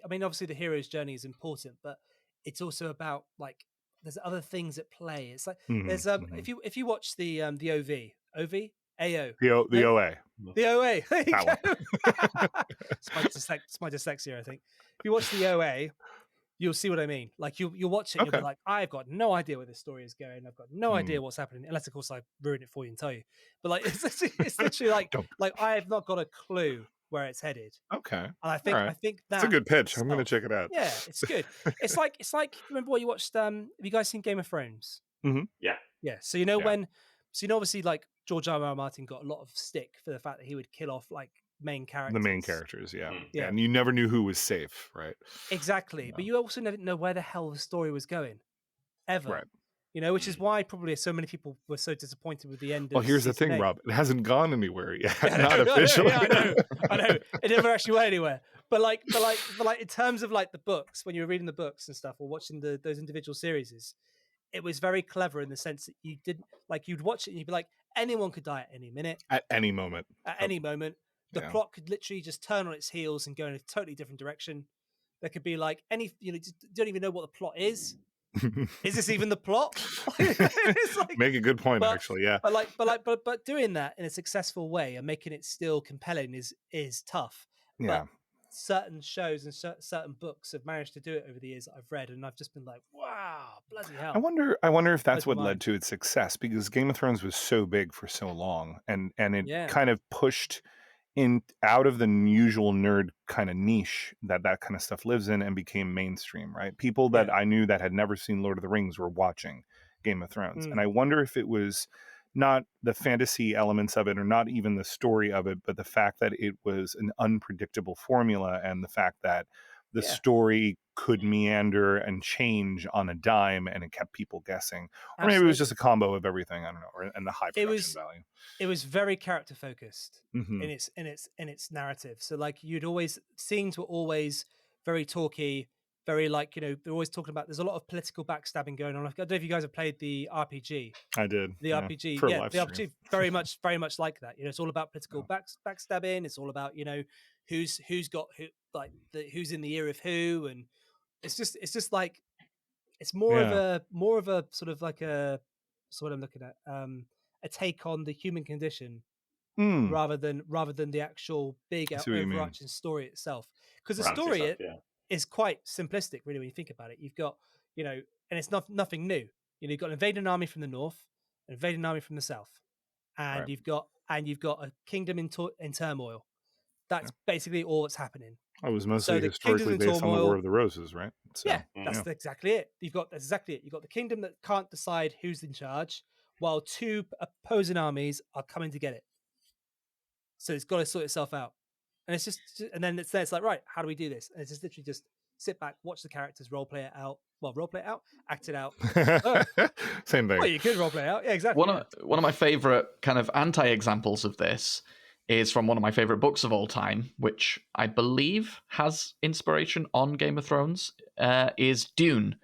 obviously the hero's journey is important, but it's also about like there's other things at play. It's like Mhm, there's mhm. if you watch the OV AO The OA. the OA there you That go. It's my dyslexia, I think. If you watch the OA, you'll see what I mean. Like you'll watch it and you'll Okay. be like, I've got no idea where this story is going. I've got no idea what's happening, unless of course I ruin it for you and tell you. But like it's literally Don't. like I have not got a clue where it's headed. Okay. And I All right. think It's a that good pitch. I'm going to itself- check it out. Yeah, it's good. It's like remember what you watched? Have you guys seen Game of Thrones? Yeah. Yeah. So you know Yeah. obviously like George R. R. Martin got a lot of stick for the fact that he would kill off like main characters. The main characters, yeah. Mm. Yeah. And you never knew who was safe, right? Exactly. Yeah. But you also never know where the hell the story was going. Ever. Right. You know, which is why probably so many people were so disappointed with the end of Well, here's the season thing, 8. Rob. It hasn't gone anywhere yet. Yeah, Not I know, officially. yeah, I know. It never actually went anywhere. But like in terms of like the books, when you were reading the books and stuff or watching those individual series, it was very clever in the sense that you didn't like you'd watch it and you'd be like, anyone could die at any minute. At any moment. At any moment. The Yeah. plot could literally just turn on its heels and go in a totally different direction. There could be like just don't even know what the plot is. Is this even the plot? It's like, Make a good point, actually. Yeah. but doing that in a successful way and making it still compelling is tough. Yeah. But certain shows and certain books have managed to do it over the years that I've read, and I've just been like, wow, bloody hell. I wonder if that's Blows what my led mind. to its success, because Game of Thrones was so big for so long, and it Yeah. kind of pushed in out of the usual nerd kind of niche that kind of stuff lives in and became mainstream, right? People that I knew that had never seen Lord of the Rings were watching Game of Thrones. And I wonder if it was not the fantasy elements of it or not even the story of it, but the fact that it was an unpredictable formula and the fact that the story could meander and change on a dime and it kept people guessing. Or maybe it was just a combo of everything, I don't know, and the high production value. It was very character focused Mhm. in its narrative. So like scenes were always very talky, very like, they're always talking about, there's a lot of political backstabbing going on. I don't know if you guys have played the RPG. I did. The RPG, for a yeah, live the stream. RPG very much like that. It's all about political backstabbing. It's all about who's got who, like who's in the ear of who, and it's just like it's more of a sort of like a sort of what I'm looking at a take on the human condition rather than the actual big I see what you mean. overarching story itself, because the Fancy story stuff, is quite simplistic really when you think about it. You've got and it's nothing new. You've got an invading army from the north, an invading army from the south, and Right. you've got a kingdom in turmoil. That's basically all that's happening. I was So mostly the historically kingdom's in based on the turmoil. War of the Roses, right? So, Yeah, that's exactly it. That's exactly it. You've got the kingdom that can't decide who's in charge, while two opposing armies are coming to get it. So it's got to sort itself out, and it's just, and then it's like, right, how do we do this? And it's just literally just sit back, watch the characters role play it out. Well, role play it out, act it out. Same thing. Well, you could role play it out, yeah, exactly. One of my favorite kind of anti-examples of this is from one of my favorite books of all time, which I believe has inspiration on Game of Thrones, is Dune.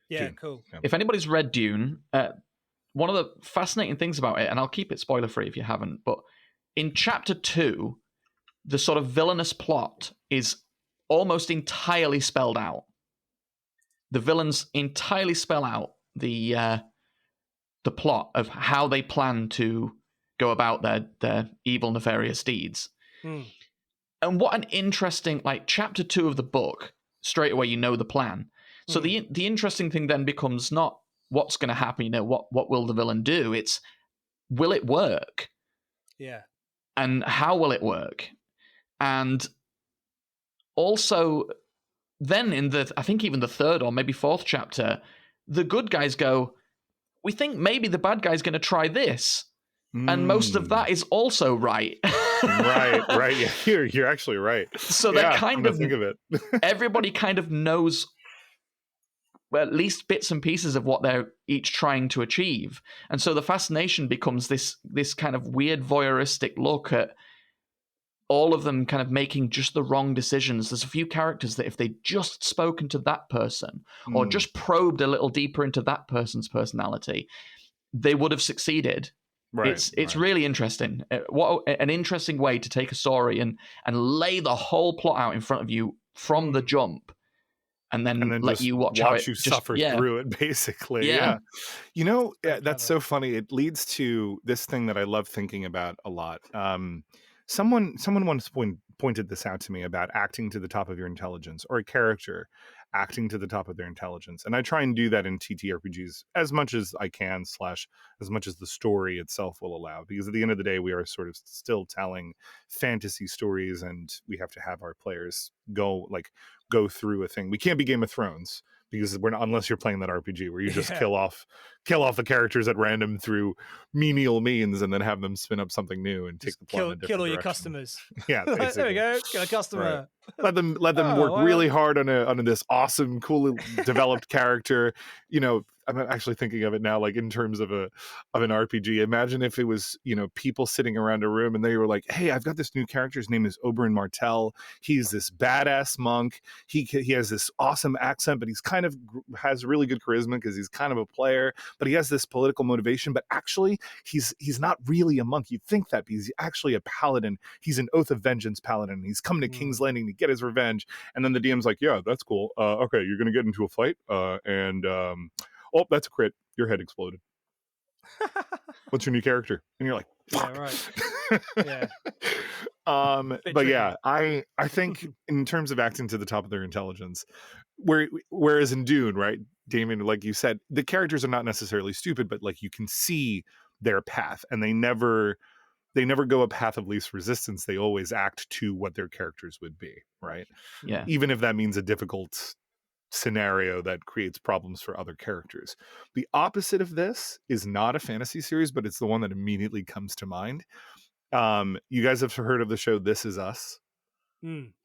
Yeah, Dune. cool. Yeah. If anybody's read Dune, one of the fascinating things about it, and I'll keep it spoiler-free if you haven't, but in Chapter 2, the sort of villainous plot is almost entirely spelled out. The villains entirely spell out the plot of how they plan to go about their evil, nefarious deeds. And what an interesting, like, Chapter 2 of the book, straight away you know the plan. So the interesting thing then becomes not what's going to happen, what will the villain do? It's, will it work? Yeah. And how will it work? And also, then in I think even the third or maybe fourth chapter, the good guys go, we think maybe the bad guy's going to try this. And most of that is also right. right. Yeah, you're actually right. So they're kind of, think of it. everybody kind of knows, well, at least bits and pieces of what they're each trying to achieve. And so the fascination becomes this kind of weird voyeuristic look at all of them kind of making just the wrong decisions. There's a few characters that if they'd just spoken to that person or just probed a little deeper into that person's personality, they would have succeeded. Right. It's really interesting. What an interesting way to take a story and lay the whole plot out in front of you from the jump. and then let just you watch how it you just suffer through it, basically. Yeah. That's clever. so funny. It leads to this thing that I love thinking about a lot. Someone once pointed this out to me about acting to the top of your intelligence, or a character acting to the top of their intelligence. And I try and do that in TTRPGs as much as I can, / as much as the story itself will allow, because at the end of the day, we are sort of still telling fantasy stories, and we have to have our players go through a thing. We can't be Game of Thrones, because we're not, unless you're playing that RPG where you just kill off the characters at random through menial means, and then have them spin up something new and take the plot in a different kill all direction. your customers. Yeah, Like, there we basically. go. Kill a customer. Let them work really hard on this awesome, cool, developed character. I'm actually thinking of it now, like in terms of an RPG. Imagine if it was, people sitting around a room and they were like, "Hey, I've got this new character. His name is Oberyn Martell. He's this badass monk. He has this awesome accent, but he's kind of has really good charisma because he's kind of a player. But he has this political motivation. But actually, he's not really a monk. You'd think that, because he's actually a paladin. He's an Oath of Vengeance paladin. He's coming to King's Landing to get his revenge." And then the DM's like, "Yeah, that's cool. Okay, you're gonna get into a fight, oh, that's a crit. Your head exploded. What's your new character?" And you're like, "Fuck." Yeah, right. Yeah. But yeah, I think in terms of acting to the top of their intelligence, whereas in Dune, right, Damien, like you said, the characters are not necessarily stupid, but like you can see their path, and they never go a path of least resistance. They always act to what their characters would be, right? Yeah. Even if that means a difficult scenario that creates problems for other characters. The opposite of this is not a fantasy series, but it's the one that immediately comes to mind. You guys have heard of the show This Is Us?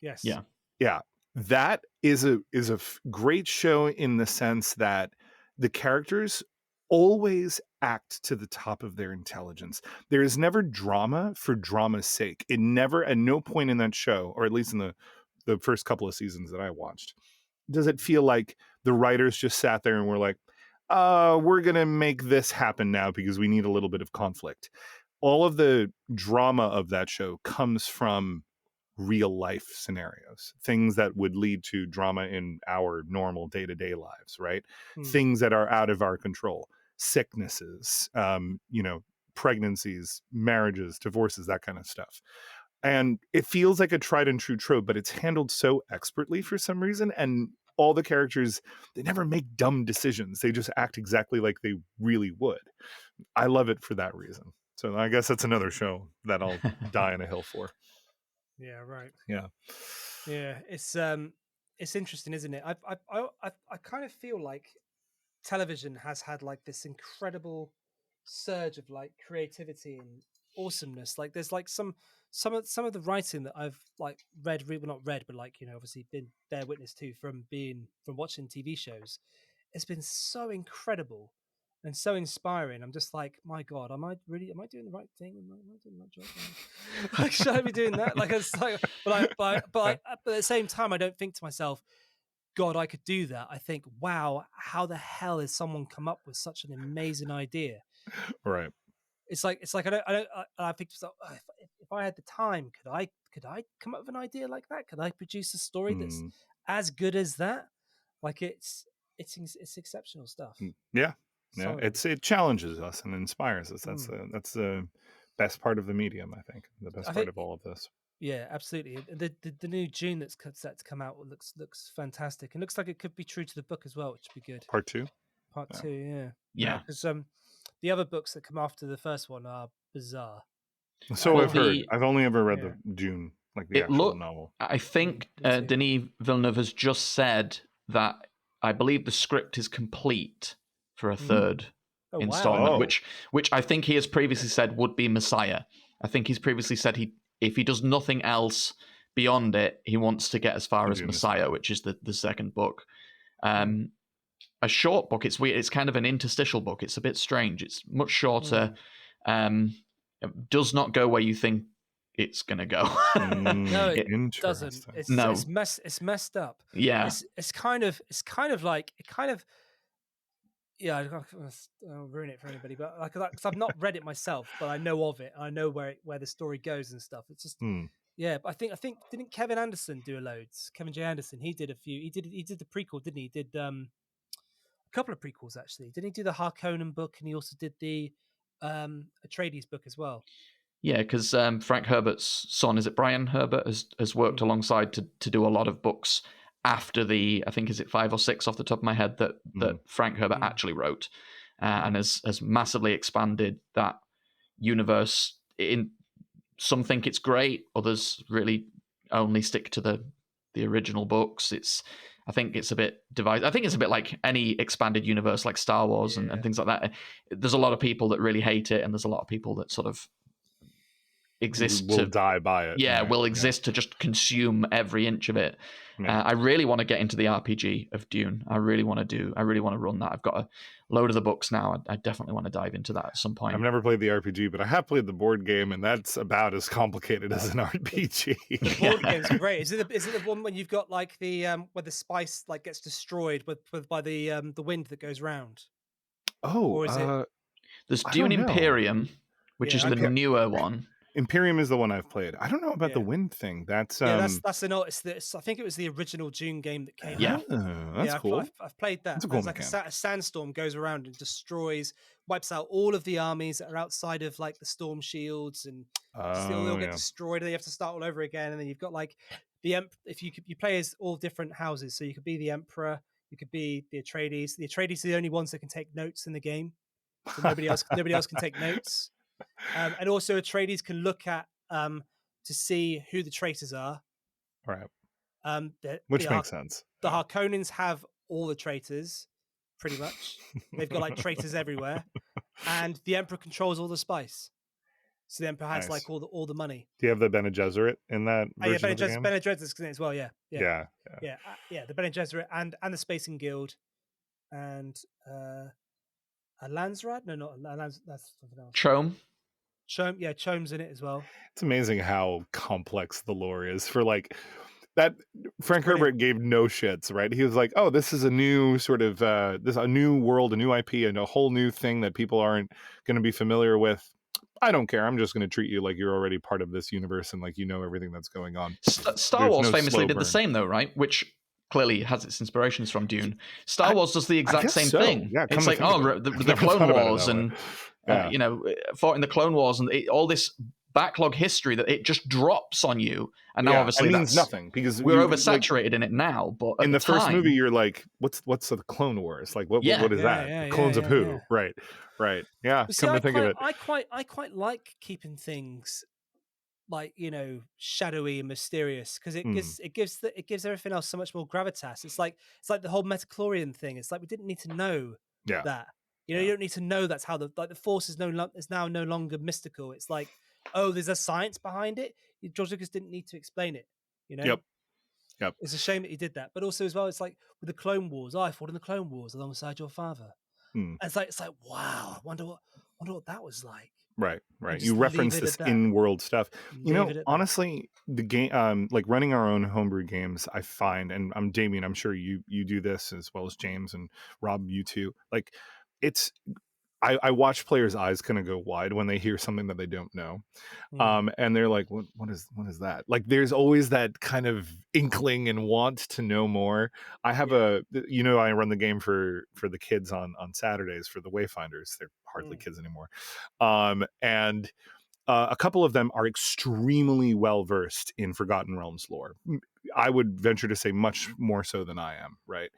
Yes. Yeah. That is a great show in the sense that the characters always act to the top of their intelligence. There is never drama for drama's sake. It never, at no point in that show, or at least in the first couple of seasons that I watched, does it feel like the writers just sat there and were like, we're going to make this happen now because we need a little bit of conflict. All of the drama of that show comes from real life scenarios, things that would lead to drama in our normal day-to-day lives, right? Things that are out of our control, sicknesses, pregnancies, marriages, divorces, that kind of stuff. And it feels like a tried and true trope, but it's handled so expertly for some reason. And all the characters, they never make dumb decisions. They just act exactly like they really would. I love it for that reason. So I guess that's another show that I'll die on a hill for. Yeah, right. Yeah. Yeah, it's interesting, isn't it? I kind of feel like television has had like this incredible surge of like creativity and awesomeness. Like there's like some of the writing that I've like read, well, not read, but like, obviously been bear witness to from watching TV shows. It's been so incredible and so inspiring. I'm just like, my God, am I doing the right thing? Am I doing the right job? Like, should I be doing that? Like, it's like, but at the same time, I don't think to myself, God, I could do that. I think, wow, how the hell has someone come up with such an amazing idea? Right. It's like I think to myself, if I had the time, could I come up with an idea like that? Could I produce a story that's as good as that? Like it's exceptional stuff. Yeah. Yeah, it challenges us and inspires us. That's the best part of the medium, I think. The best part of all of this. Yeah, absolutely. The new Dune that's set to come out looks fantastic, and looks like it could be true to the book as well, which would be good. Part 2. Part 2, yeah. Yeah. Because the other books that come after the first one are bizarre. So I've heard. I've only ever read the Dune, like the actual novel. I think Denis Villeneuve has just said that I believe the script is complete for a third installment, which I think he has previously said would be Messiah. I think he's previously said if he does nothing else beyond it, he wants to get as far as Messiah, which is the second book. A short book. It's weird. It's kind of an interstitial book. It's a bit strange. It's much shorter. It does not go where you think it's gonna go. No, it doesn't. It's messed up. Yeah, it's kind of like it kind of. Yeah, I'll ruin it for anybody, but because I've not read it myself, but I know of it. I know where the story goes and stuff. It's just Yeah, but I think didn't Kevin Anderson do a loads? Kevin J. Anderson, he did a few. He did the prequel, didn't he? He did a couple of prequels actually. Didn't he do the Harkonnen book, and he also did the Atreides book as well? Yeah, because Frank Herbert's son, is it Brian Herbert, has worked alongside to do a lot of books after the, I think, is it 5 or 6 off the top of my head that Frank Herbert actually wrote, and has massively expanded that universe. In some think it's great, others really only stick to the original books. I think it's a bit divided. I think it's a bit like any expanded universe like Star Wars and things like that. There's a lot of people that really hate it, and there's a lot of people that sort of exist will to die by it. Yeah, right? will exist to just consume every inch of it. Yeah. I really want to get into the RPG of Dune. I really want to run that. I've got a load of the books now. I definitely want to dive into that at some point. I've never played the RPG, but I have played the board game, and that's about as complicated as an RPG. The board game's great. Is it the one when you've got like the where the spice like gets destroyed by the wind that goes round? Oh, Or is it? There's I Dune don't know. Imperium, which is the newer one. Imperium is the one I've played. I don't know about the wind thing. That's that's an I think it was the original Dune game that came out. That's cool. I've played that. That's a cool It's like a sandstorm goes around and destroys, wipes out all of the armies that are outside of like the storm shields, and they'll get destroyed, and you have to start all over again. And then you've got like if you play as all different houses, so you could be the Emperor, you could be the Atreides. The Atreides are the only ones that can take notes in the game, so nobody else can take notes. And also Atreides can look at to see who the traitors are. Right. Which makes sense. The Harkonnens have all the traitors, pretty much. They've got like traitors everywhere, and the Emperor controls all the spice. So the Emperor has like all the money. Do you have the Bene Gesserit in that version of the game? Bene Gesserit's in it as well. Yeah. Yeah. The Bene Gesserit and the Spacing Guild, and a Landsrad? No, not a Lands. That's something else. Chome's in it as well. It's amazing how complex the lore is for like that. Frank Herbert gave no shits, right? He was like, "Oh, this is a new sort of a new world, a new IP, and a whole new thing that people aren't going to be familiar with. I don't care. I'm just going to treat you like you're already part of this universe and like you know everything that's going on." Star Wars famously did the same, though, right? Which clearly has its inspirations from Dune. Star Wars does the exact same thing. Yeah, it's like, the Clone Wars and fought in the Clone Wars and all this backlog history that it just drops on you. And now obviously it means nothing because we're oversaturated in it now. But in the first movie, you're like, what's the Clone Wars? Like, what is that? Clones of who? Right. Yeah. See, come to think of it, I quite like keeping things like, shadowy and mysterious, because it gives everything else so much more gravitas. It's like the whole Metachlorian thing. It's like we didn't need to know that. You don't need to know that's how the Force is now no longer mystical. It's like, oh, there's a science behind it. George Lucas didn't need to explain it. Yep. It's a shame that he did that. But also as well, it's like with the Clone Wars. I fought in the Clone Wars alongside your father. And it's like wow. I wonder what that was like. Right. You reference this in-world stuff. Honestly, the game, like running our own homebrew games, I find, and I'm Damien, I'm sure you do this as well as James and Rob, you too. Like, it's. I watch players' eyes kind of go wide when they hear something that they don't know, and they're like, "What is that?" Like, there's always that kind of inkling and want to know more. I have I run the game for the kids on Saturdays for the Wayfinders. They're hardly kids anymore, and a couple of them are extremely well versed in Forgotten Realms lore. I would venture to say much more so than I am, right?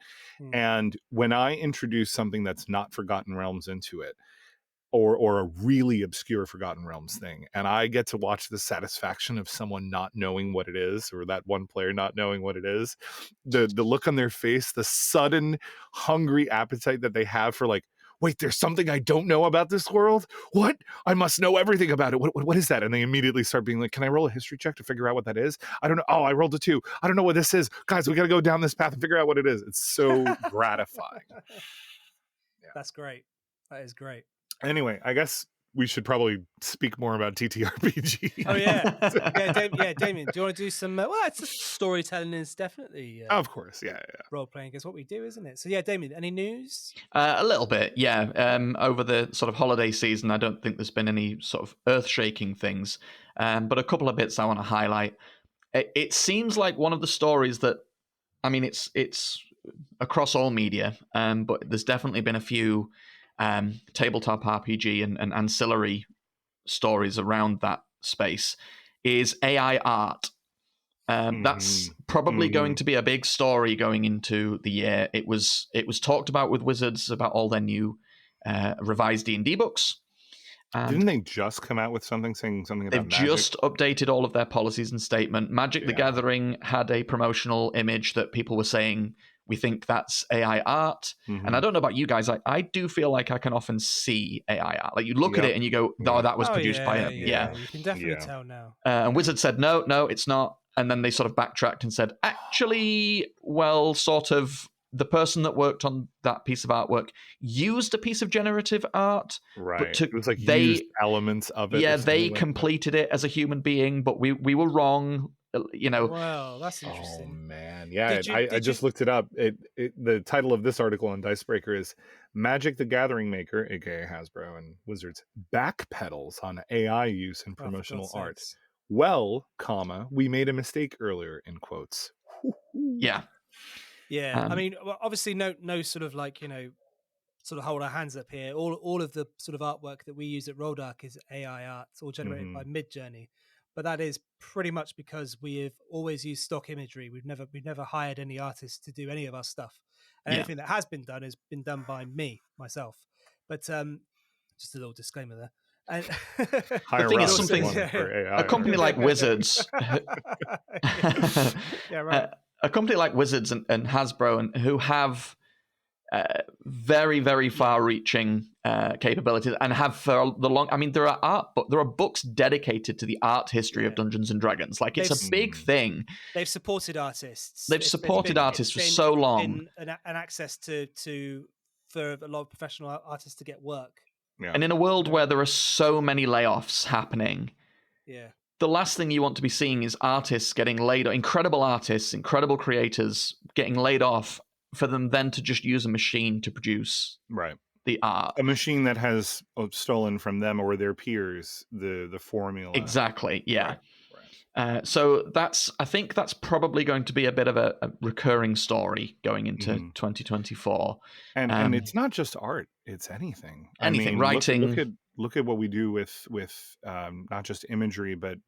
And when I introduce something that's not Forgotten Realms into it, or a really obscure Forgotten Realms thing, and I get to watch the satisfaction of someone not knowing what it is, or that one player not knowing what it is, the look on their face, the sudden hungry appetite that they have for like, wait, there's something I don't know about this world? What? I must know everything about it. What is that? And they immediately start being like, can I roll a history check to figure out what that is? I don't know. Oh, I rolled a 2. I don't know what this is. Guys, we got to go down this path and figure out what it is. It's so gratifying. That's great. That is great. Anyway, I guess we should probably speak more about TTRPG. Oh Damien, do you want to do some? Well, it's just storytelling is definitely Of course, yeah. role playing is what we do, isn't it? So yeah, Damien, any news? A little bit, yeah. Over the sort of holiday season, I don't think there's been any sort of earth-shaking things, but a couple of bits I want to highlight. It seems like one of the stories that, I mean, it's across all media, but there's definitely been a few tabletop RPG and ancillary stories around that space, is AI art. That's probably going to be a big story going into the year. It was talked about with Wizards about all their new revised D&D books. Didn't they just come out with something saying something about They've magic? just updated all of their policies and statement. Magic the Gathering had a promotional image that people were saying, we think that's AI art. And I don't know about you guys, I do feel like I can often see AI art. Like you look at it and you go, oh, that was produced by a... Yeah, you can definitely tell now. And Wizard said, no, it's not. And then they sort of backtracked and said, actually, well, sort of, the person that worked on that piece of artwork used a piece of generative art, right? But it was like used elements of it. Yeah, they completed it as a human being, but we were wrong. You know. Wow, that's interesting. Oh man, yeah. I just looked it up. The title of this article on Dicebreaker is "Magic the Gathering Maker, aka Hasbro and Wizards, backpedals on AI use in promotional art." Well, we made a mistake earlier, in quotes. Yeah. Yeah, I mean, obviously, no sort of like, sort of hold our hands up here. All of the sort of artwork that we use at Roldark is AI art, all generated by Midjourney, but that is pretty much because we have always used stock imagery. We've never hired any artists to do any of our stuff, and anything that has been done by myself. But just a little disclaimer there. And the thing is, something a company like Wizards, yeah, right. A company like Wizards and Hasbro, and who have very, very far-reaching capabilities, and have for the long. I mean, there are books dedicated to the art history of Dungeons and Dragons. Like it's a big thing. They've supported artists. They've supported artists for so long, an access to for a lot of professional artists to get work. Yeah. And in a world where there are so many layoffs happening, the last thing you want to be seeing is artists getting laid off, incredible artists, incredible creators getting laid off, for them then to just use a machine to produce the art. A machine that has stolen from them or their peers the formula. Exactly, yeah. Right. So I think that's probably going to be a bit of a recurring story going into 2024. And it's not just art; it's anything. Anything, I mean, writing. Look at what we do with not just imagery, but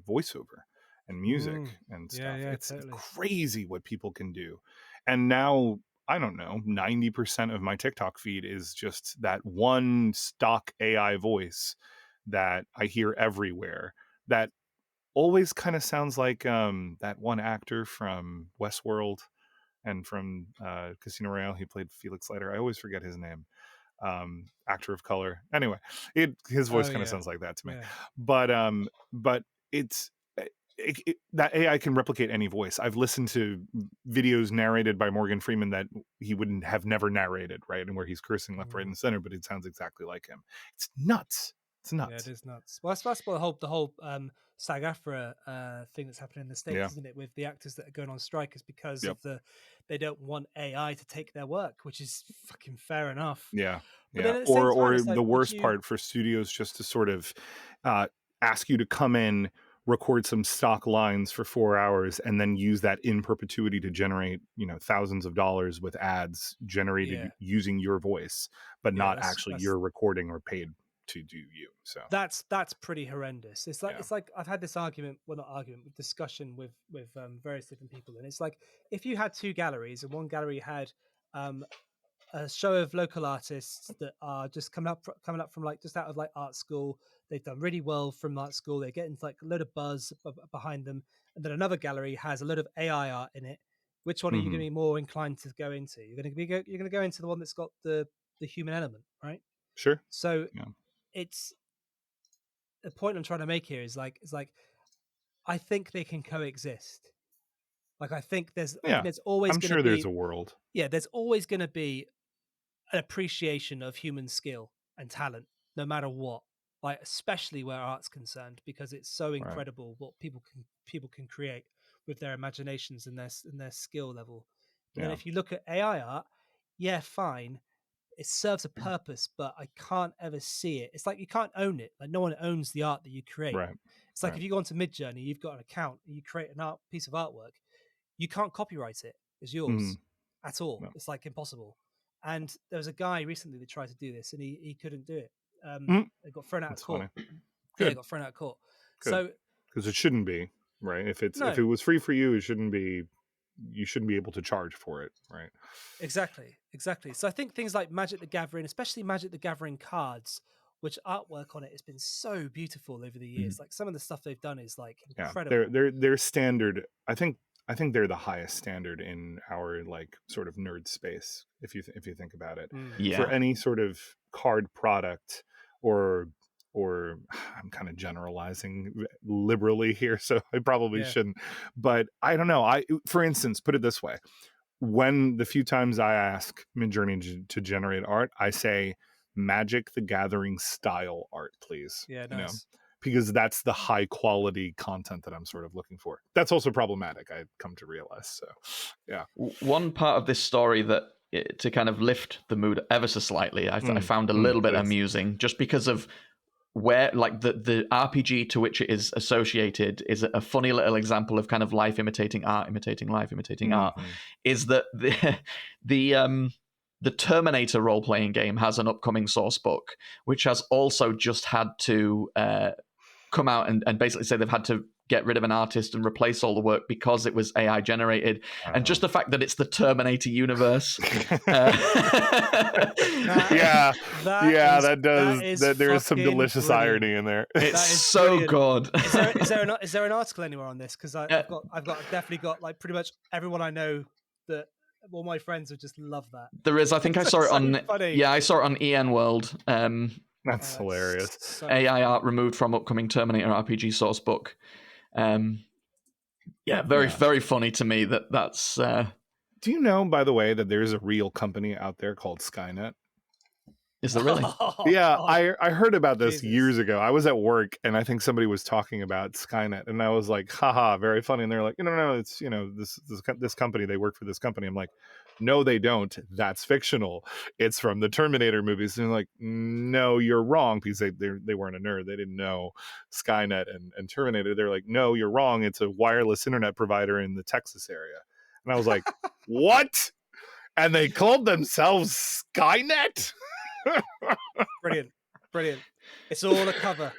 voiceover and music and stuff. It's totally crazy what people can do. And now, I don't know, 90% of my TikTok feed is just that one stock AI voice that I hear everywhere that always kind of sounds like that one actor from Westworld and from Casino Royale. He played Felix Leiter. I always forget his name. Actor of color. Anyway, his voice kind of sounds like that to me. Yeah. But it's that AI can replicate any voice. I've listened to videos narrated by Morgan Freeman that he wouldn't have never narrated, right? And where he's cursing left, right, and center, but it sounds exactly like him. It's nuts. It's nuts. Yeah, it is nuts. Well, that's the whole SAG-AFTRA thing that's happening in the States, isn't it? With the actors that are going on strike is because of they don't want AI to take their work, which is fucking fair enough. Yeah. Or the worst part for studios just to sort of ask you to come in, record some stock lines for 4 hours, and then use that in perpetuity to generate, thousands of dollars with ads generated using your voice, but not actually your recording or paid to do you. So that's pretty horrendous. It's like I've had this discussion with various different people, and it's like if you had two galleries and one gallery had a show of local artists that are just coming up from like just out of like art school. They've done really well from art school. They're getting like a load of buzz behind them, and then another gallery has a load of AI art in it. Which one are you going to be more inclined to go into? You're going to go into the one that's got the human element, right? Sure. So it's the point I'm trying to make here is like I think they can coexist. Like I think there's always. I'm sure there's a world. Yeah, there's always going to be an appreciation of human skill and talent, no matter what. like especially where art's concerned, because it's so incredible what people can create with their imaginations and their skill level. But then if you look at AI art, yeah, fine, it serves a purpose, but I can't ever see it. It's like you can't own it. Like no one owns the art that you create. Right. It's like if you go onto Midjourney, you've got an account, and you create an piece of artwork, you can't copyright it. It's yours at all. No. It's like impossible. And there was a guy recently that tried to do this, and he couldn't do it. It got thrown out of court. Funny. Yeah, it got thrown out of court. Good. So because it shouldn't be, right? If it was free for you, it shouldn't be. You shouldn't be able to charge for it, right? Exactly. So I think things like Magic the Gathering, especially Magic the Gathering cards, which artwork on it has been so beautiful over the years. Like some of the stuff they've done is like incredible. They're standard. I think they're the highest standard in our like sort of nerd space. If you think about it, for any sort of card product or I'm kind of generalizing liberally here, so I probably shouldn't. But I don't know. For instance, put it this way: when the few times I ask Midjourney to generate art, I say Magic the Gathering style art, please. Yeah, nice. You know? Because that's the high quality content that I'm sort of looking for. That's also problematic, I've come to realize. So, yeah. One part of this story that, to kind of lift the mood ever so slightly, I found a little bit amusing, just because of where, like, the RPG to which it is associated is a funny little example of kind of life imitating art, imitating life, imitating art. Is that the Terminator role-playing game has an upcoming source book, which has also just had to come out and basically say they've had to get rid of an artist and replace all the work because it was AI generated. And just the fact that it's the Terminator universe. There is some delicious irony in there. It's so good. Is there an article anywhere on this? Because I've definitely got like pretty much everyone I know that all my friends would just love that. There is. I think I saw it on. Funny. Yeah, I saw it on EN World. That's hilarious. So AI art removed from upcoming Terminator RPG source book. Very funny to me that's. Do you know, by the way, that there's a real company out there called Skynet? Is there really? Yeah, I heard about this years ago. I was at work and I think somebody was talking about Skynet, and I was like, haha, very funny. And they're like, no, it's this company, they work for this company. I'm like, no, they don't. That's fictional. It's from the Terminator movies. And they're like, no, you're wrong, because they weren't a nerd. They didn't know Skynet and Terminator. They're like, no, you're wrong. It's a wireless internet provider in the Texas area. And I was like, what? And they called themselves Skynet? Brilliant. It's all a cover.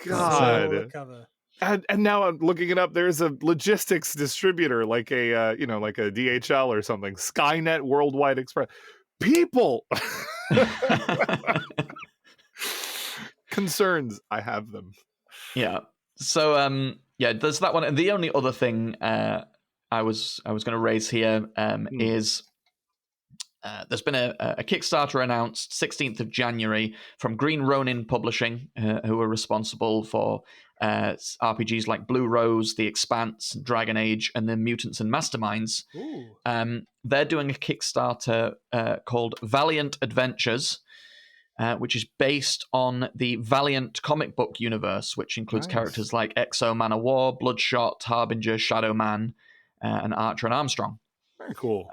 God. It's all a cover. And now I'm looking it up. There's a logistics distributor like a like a DHL or something. Skynet Worldwide Express. People. Concerns. I have them. Yeah. So there's that one. And the only other thing I was going to raise here is. There's been a Kickstarter announced 16th of January from Green Ronin Publishing, who are responsible for RPGs like Blue Rose, The Expanse, Dragon Age, and the Mutants and Masterminds. They're doing a Kickstarter called Valiant Adventures, which is based on the Valiant comic book universe, which includes characters like Exo, Man of War, Bloodshot, Harbinger, Shadow Man, and Archer and Armstrong. Very cool.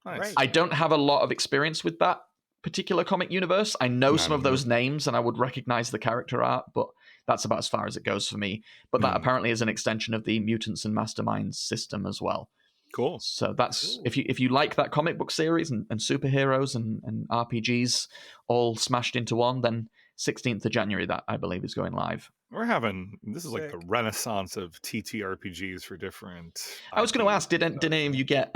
Nice. I don't have a lot of experience with that particular comic universe. I know some of those names and I would recognize the character art, but that's about as far as it goes for me. But that apparently is an extension of the Mutants and Masterminds system as well. Cool. So that's if you like that comic book series and superheroes and RPGs all smashed into one, then 16th of January that I believe is going live. This is like the renaissance of TTRPGs for different. I was going to ask, did any of you get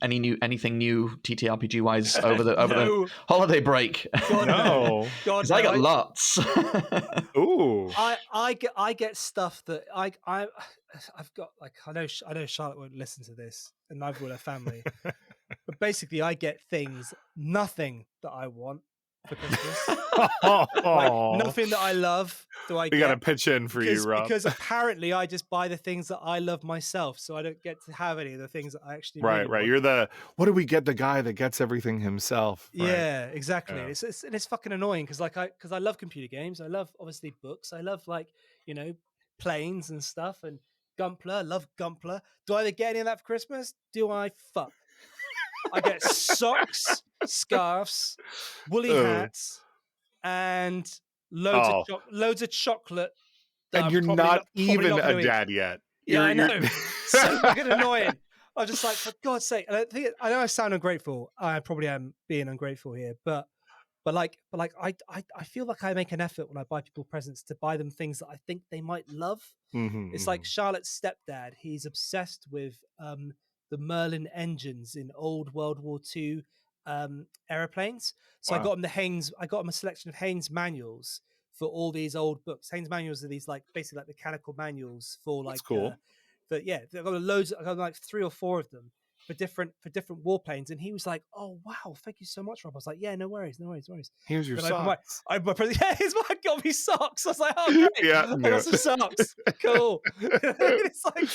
anything new TTRPG wise over the holiday break? God, no, because I got lots. Ooh, I get stuff that I've got, like, I know Charlotte won't listen to this, and neither will her family. But basically, I get nothing that I want, for Christmas. Oh, Like nothing that I love do I we get. got to pitch in for you, Rob. Because apparently I just buy the things that I love myself, so I don't get to have any of the things that I actually right. really want. You're the what do we get the guy that gets everything himself? Right? Yeah, exactly. Yeah. It's fucking annoying because I love computer games. I love obviously books. I love planes and stuff and Gunpla. I love Gunpla. Do I get any of that for Christmas? Do I? Fuck. I get socks, scarves, woolly hats, and loads of chocolate. That And I'm you're probably not probably even not a gonna eat. dad yet. Yeah, I You're- know. So fucking annoying. I was just like, for God's sake. And I know I sound ungrateful. I probably am being ungrateful here, but I feel like I make an effort when I buy people presents to buy them things that I think they might love. It's like Charlotte's stepdad. He's obsessed with the Merlin engines in old World War II aeroplanes. So Wow. I got him a selection of Haynes manuals for all these old books. Haynes manuals are these like basically like mechanical manuals for like That's cool. but yeah, I got like 3 or 4 of them for different warplanes. And he was like, "Oh wow, thank you so much, Rob." I was like, "Yeah, no worries." Here's your Then socks. I here's my got me socks. I was like, "Oh great, Yeah, I got some socks, cool." It's like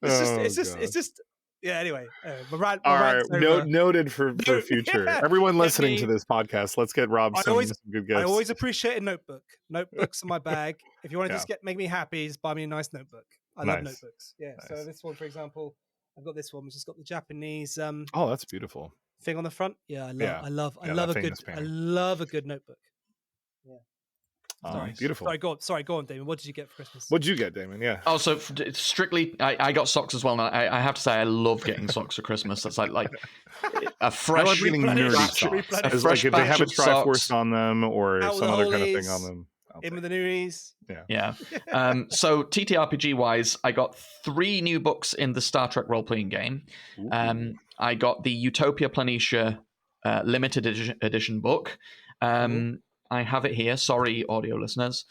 it's just yeah. Anyway, my All rant's right, over. noted for future. Yeah, Everyone get listening me- to this podcast, let's get Rob some good gifts. I always appreciate a notebook. Notebooks in my bag. If you want to Yeah. just make me happy, just buy me a nice notebook. I love notebooks. Yeah. Nice. So this one, for example, I've got this one, which has got the Japanese Oh, that's beautiful. thing on the front. Yeah, I love famous I banner. love a good notebook. Yeah. Sorry, beautiful. Sorry, go on, Damien. What did you get for Christmas? What'd you get, Damon? Yeah. Oh, so strictly, I got socks as well. And I have to say, I love getting socks for Christmas. That's like a fresh, I love getting nerdy socks. replenish. It's like if they have a batch of Triforce socks. on them or Out with some the other kind of thing Holies, on them. in with the newies. Yeah. So TTRPG wise, I got 3 new books in the Star Trek role playing game. I got the Utopia Planitia limited edition book. I have it here. Sorry, audio listeners.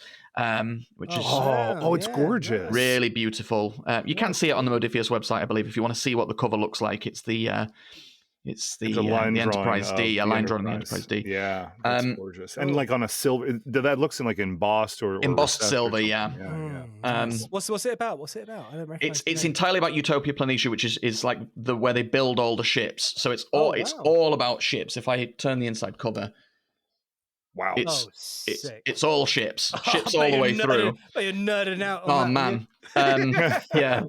Which is it's gorgeous. really beautiful. You can see it on the Modifius website, I believe, if you want to see what the cover looks like. It's the line the Enterprise drawing D, of a the line drawing of the Enterprise. Enterprise D. Yeah, that's gorgeous. And like on a silver, that looks in like embossed or embossed recessed or silver. something. Yeah. What's it about? What's it about? I don't recognize It's entirely about Utopia Planitia, which is like the where they build all the ships. So it's wow. all about ships. If I turn the inside cover, Wow. it's all ships all the way through. But you're nerding out. Oh On that, man, yeah.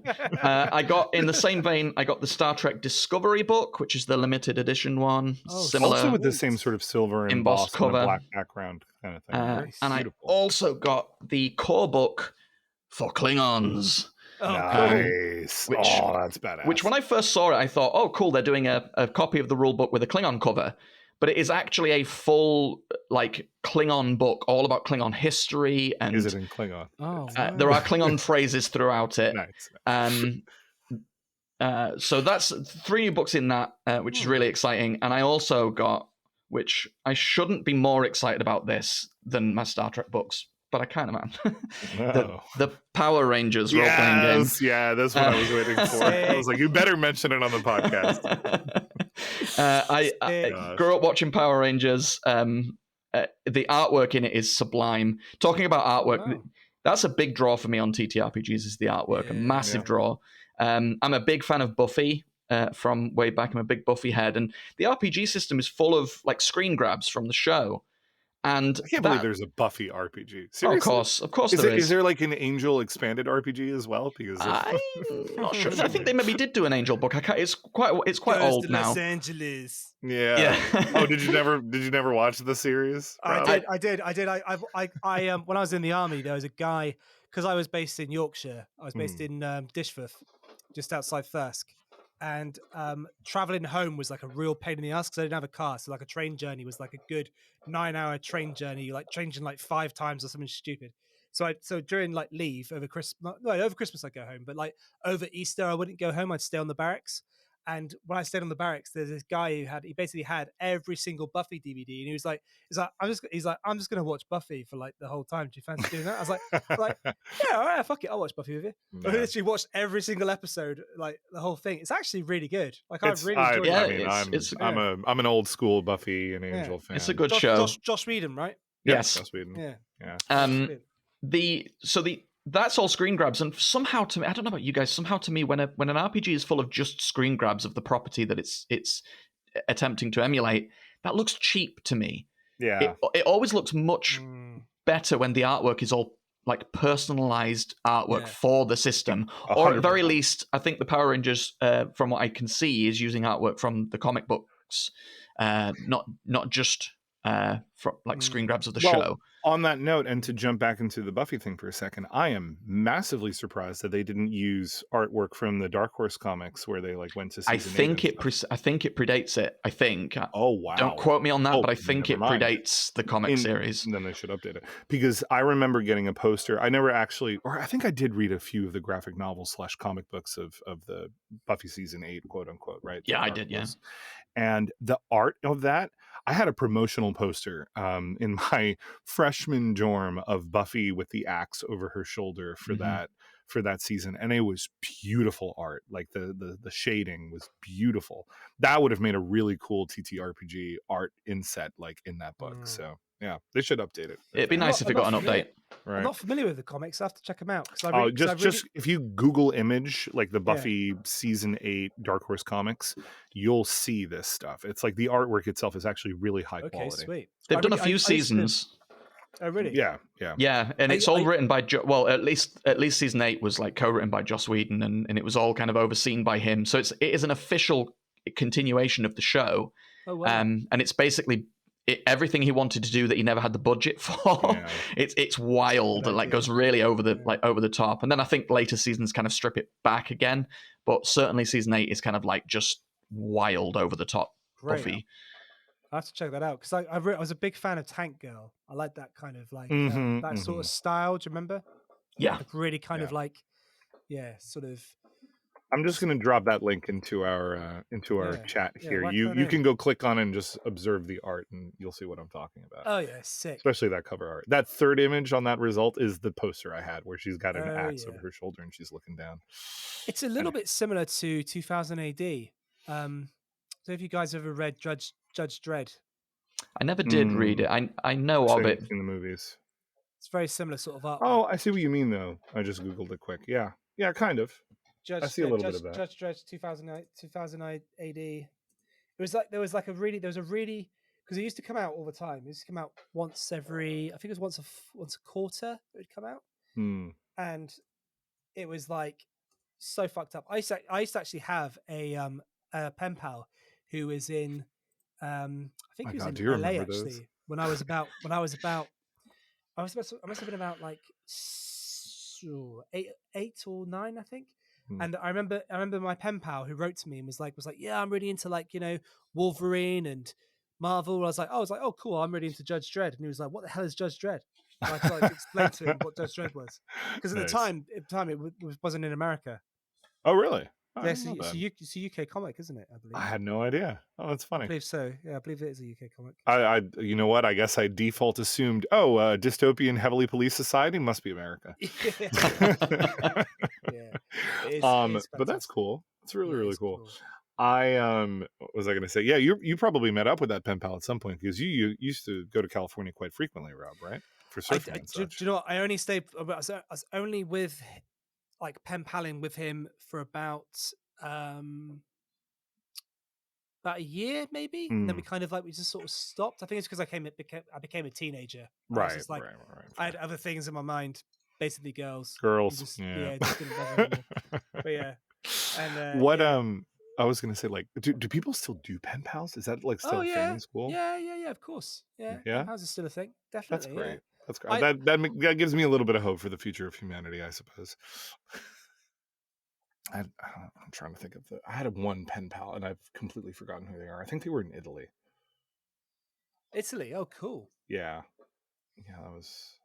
I got in the same vein. I got the Star Trek Discovery book, which is the limited edition one. Similar, also with the same sort of silver embossed cover, and a black background kind of thing. And I also got the core book for Klingons. Nice. That's badass. Which when I first saw it, I thought, oh, cool, they're doing a copy of the rule book with a Klingon cover. But it is actually a full, like, Klingon book, all about Klingon history. And is it in Klingon? There are Klingon phrases throughout it. Nice. So that's 3 new books in that, which is really exciting. And I also got, which I shouldn't be more excited about this than my Star Trek books, but I kind of am. the Power Rangers role-playing game. Yeah, that's what I was waiting for. I was like, you better mention it on the podcast. I grew up watching Power Rangers. The artwork in it is sublime. Talking about artwork, that's a big draw for me on TTRPGs is the artwork, a massive draw. I'm a big fan of Buffy from way back. I'm a big Buffy head. And the RPG system is full of like screen grabs from the show. And I can't believe there's a Buffy RPG. Seriously? Of course there is. Is there like an Angel expanded RPG as well? Because I'm not sure. I think they maybe did do an Angel book. It's quite old now. Los Angeles. Yeah. Oh, did you never watch the series? I did. I when I was in the army, there was a guy because I was based in Yorkshire. I was based in Dishforth, just outside Thirsk. And traveling home was like a real pain in the ass because I didn't have a car. So like a train journey was like a good 9-hour train journey, like changing like 5 times or something stupid. So during like leave over Christmas, over Christmas I'd go home, but like over Easter I wouldn't go home. I'd stay on the barracks. And when I stayed on the barracks, there's this guy he basically had every single Buffy DVD, and he's like, I'm just gonna watch Buffy for like the whole time. Do you fancy doing that? I was like, yeah, all right, fuck it, I'll watch Buffy with you. Yeah. I literally watched every single episode, like the whole thing. It's actually really good. Like I It's, really enjoyed Yeah, it. I mean, it's- I'm an old school Buffy and Angel fan. It's a good show. Josh Whedon, right? Yes. Joss Whedon. Yeah. Yeah. That's all screen grabs, and somehow to me, I don't know about you guys, somehow to me, when an RPG is full of just screen grabs of the property that it's attempting to emulate, that looks cheap to me. Yeah. It always looks much better when the artwork is all like personalized artwork for the system, or at the very 100%. least, I think the Power Rangers, from what I can see, is using artwork from the comic books, not just from like screen grabs of the show. On that note, and to jump back into the Buffy thing for a second, I am massively surprised that they didn't use artwork from the Dark Horse comics where they like went to season I think 8 I think it predates it. I think. Oh wow! Don't quote me on that, Oh, but I think it never mind. predates the comic series. Then they should update it, because I remember getting a poster. I never actually, or I think I did read a few of the graphic novels / comic books of the Buffy season 8, quote unquote, right? Yeah, I did. Yeah. And the art of that, I had a promotional poster in my freshman dorm of Buffy with the axe over her shoulder for that season, and it was beautiful art. Like the shading was beautiful. That would have made a really cool TTRPG art inset like in that book. So yeah, they should update it. It'd be nice if it got an update. Right. I'm not familiar with the comics. I have to check them out. Just if you Google image like the Buffy season 8 Dark Horse comics, you'll see this stuff. It's like the artwork itself is actually really high quality. Okay, sweet. They've done a few seasons. Oh, really? Yeah. Yeah, and it's all written by at least season 8 was like co-written by Joss Whedon, and it was all kind of overseen by him. So it is an official continuation of the show. Oh, wow. And it's basically everything he wanted to do that he never had the budget for. Yeah. It's wild and like goes really over the top. And then I think later seasons kind of strip it back again, but certainly season 8 is kind of like just wild over the top. Great. Buffy. I have to check that out because I was a big fan of Tank Girl. I like that kind of like that sort of style. Do you remember? Yeah, like really kind of like sort of. I'm just going to drop that link into our chat here. You can go click on it and just observe the art, and you'll see what I'm talking about. Oh yeah, sick. Especially that cover art. That third image on that result is the poster I had, where she's got an axe over her shoulder and she's looking down. It's a little bit similar to 2000 AD. So if you guys ever read Judge Dredd, I never did read it. I know of it in the movies. It's very similar sort of art. Oh, I see what you mean though. I just googled it quick. Yeah, kind of. I see a little bit of that. Judge Dredd 2000 AD. It was like there was a really because it used to come out all the time. It used to come out once every, I think it was once a quarter it would come out, and it was like so fucked up. I used to actually have a pen pal who was in I think he was in LA actually when I must have been about like 8 or 9, I think. And I remember my pen pal who wrote to me and was like, yeah, I'm really into like, Wolverine and Marvel. I was like, oh, cool, I'm really into Judge Dredd. And he was like, what the hell is Judge Dredd? And I tried to explain to him what Judge Dredd was, because at the time it wasn't in America. Oh, really? Yes, it's a UK comic, isn't it? I believe. I had no idea. Oh, that's funny. I believe so. Yeah, I believe it is a UK comic. I you know what? I guess I default assumed, dystopian, heavily policed society must be America. Yeah. But that's cool. It's really cool. What was I going to say? Yeah, you probably met up with that pen pal at some point, because you used to go to California quite frequently, Rob, right? For surfing and such. Do you know what? I only stayed. I was only with like pen paling with him for about a year, maybe. And then we kind of like we just sort of stopped. I think it's because I became a teenager. Right. I had other things in my mind, basically girls. Just didn't bother anymore. But yeah. And what I was gonna say, like, do people still do pen pals? Is that like still a thing in school? Yeah, of course. Yeah. Pen pals is still a thing. Definitely. That's great. That's great. That gives me a little bit of hope for the future of humanity, I suppose. I'm trying to think of I had one pen pal and I've completely forgotten who they are. I think they were in Italy. Italy? Oh, cool. Yeah, that was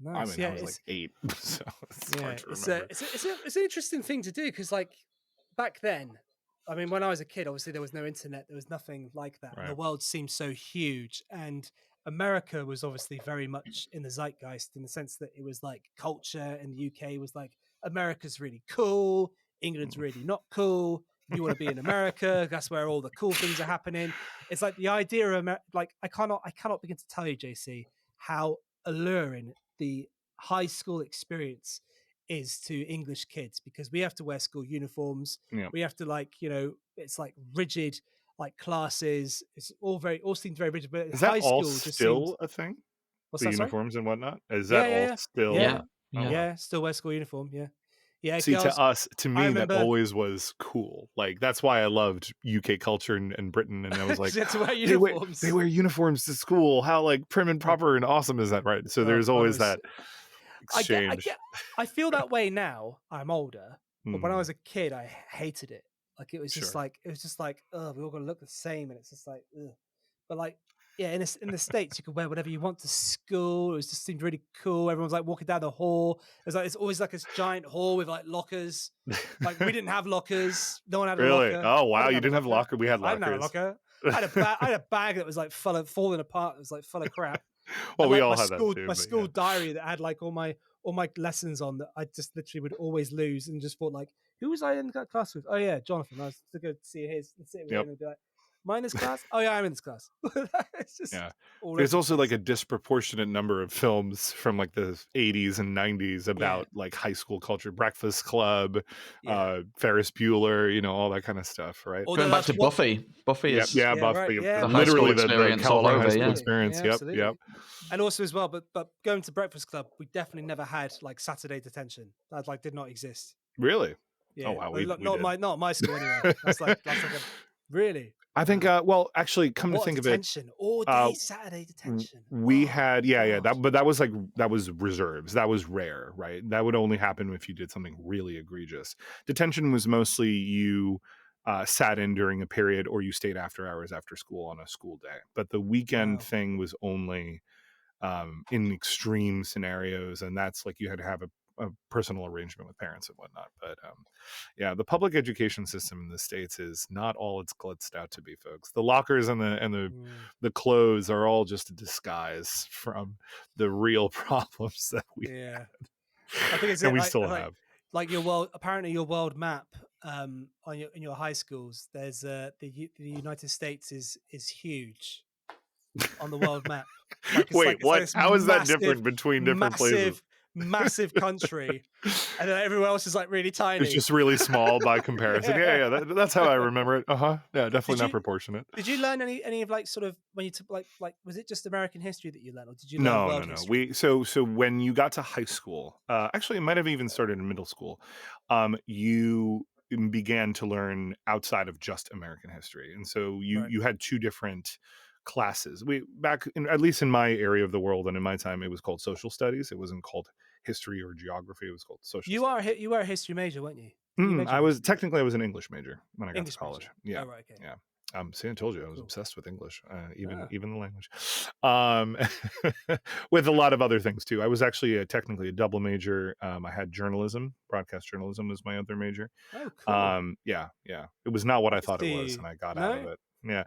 nice. I was like 8, so it's hard to remember. It's an interesting thing to do, because like back then, I mean, when I was a kid, obviously there was no internet, there was nothing like that. And the Right. world seemed so huge. And America was obviously very much in the zeitgeist in the sense that it was like culture, and the UK was like, America's really cool, England's really not cool. You want to be in America, that's where all the cool things are happening. It's like the idea of like I cannot begin to tell you, JC, how alluring the high school experience is to English kids, because we have to wear school uniforms. Yeah. We have to, like, it's like rigid, like classes. It's all seems very rigid. But Is high that all school just seems. still a thing? What's The that? Sorry. uniforms and whatnot? Is Yeah, that all yeah, still? yeah, Yeah. Oh, Yeah. yeah. Still wear school uniform. Yeah, yeah. See, Girls. to I me, that remember. always was cool. Like, that's why I loved UK culture and Britain. And I was like, You had to wear they wear, uniforms. they wear uniforms to school. How like prim and proper and awesome is that, right? So there's Well, always that I exchange. I feel that way now. I'm older, but when I Mm, was a kid, I hated it. Like it was just sure. like oh, we're all gonna look the same, and it's just like, ugh. But like, yeah, in the States, you could wear whatever you want to school. It was just seemed really cool. Everyone's like walking down the hall. It's always like this giant hall with like lockers. Like we didn't have lockers. No one had a Really? locker. Oh, I wow. You didn't didn't have a locker. locker. We had I didn't have a lockers. locker. I had a bag that was like falling apart. It was like full of crap. Well, And we like all had that too. my But school yeah. diary that had like all my lessons on, that I just literally would always lose, and just thought like, who was I in that class with? Oh yeah, Jonathan. I was to go see his and sit with Yep. him and be like, am I in this class? Oh yeah, I'm in this class. It's just Yeah. all over There's the also like place. a disproportionate number of films from like the 80s and 90s about like high school culture, Breakfast Club, Yeah. Ferris Bueller, all that kind of stuff, right? Although Going back that's to what. Buffy. Buffy Yep, is yeah, Yeah, right. Buffy, Yeah, the high school literally the experience all California high over. school Yeah. experience. Yeah, Yep, absolutely. yep. And also as well, but going to Breakfast Club, we definitely never had like Saturday detention. That like did not exist. Really? Yeah, Oh wow, well, we did. not my school anyway. That's like a really. I think. Wow. Well, actually, come to What a think of it, detention! All uh, day Saturday detention. we Oh, had yeah God. that was reserves. That was rare, right? That would only happen if you did something really egregious. Detention was mostly you sat in during a period, or you stayed after hours after school on a school day. But the weekend Wow. thing was only in extreme scenarios, and that's like you had to have a personal arrangement with parents and whatnot. But yeah, the public education system in the States is not all it's glitzed out to be, folks. The lockers and the clothes are all just a disguise from the real problems that we Yeah. I think it's and we like still have. like your world. Apparently, your world map on in your high schools. There's the United States is huge on the world map. Like Wait, what? this How is that different between different places? massive country, and then everywhere else is like really tiny. It's just really small by comparison. Yeah, that's how I remember it. Yeah, definitely not proportionate. Did you learn any of like sort of when you took like was it just American history that you learned, or did you learn world history? So when you got to high school, actually it might have even started in middle school, you began to learn outside of just American history. And so you had two different classes. At least in my area of the world and in my time, it was called social studies. It wasn't called history or geography. It was called social studies. You were a history major, weren't you? I was an English major when I got to college. Major. Yeah. Oh, right, okay. Yeah. See, I told you I was Cool. obsessed with English, even the language, with a lot of other things too. I was actually technically a double major. I had journalism, broadcast journalism was my other major. Oh, cool. Yeah. It was not what I thought it was, and I got out of it. Yeah.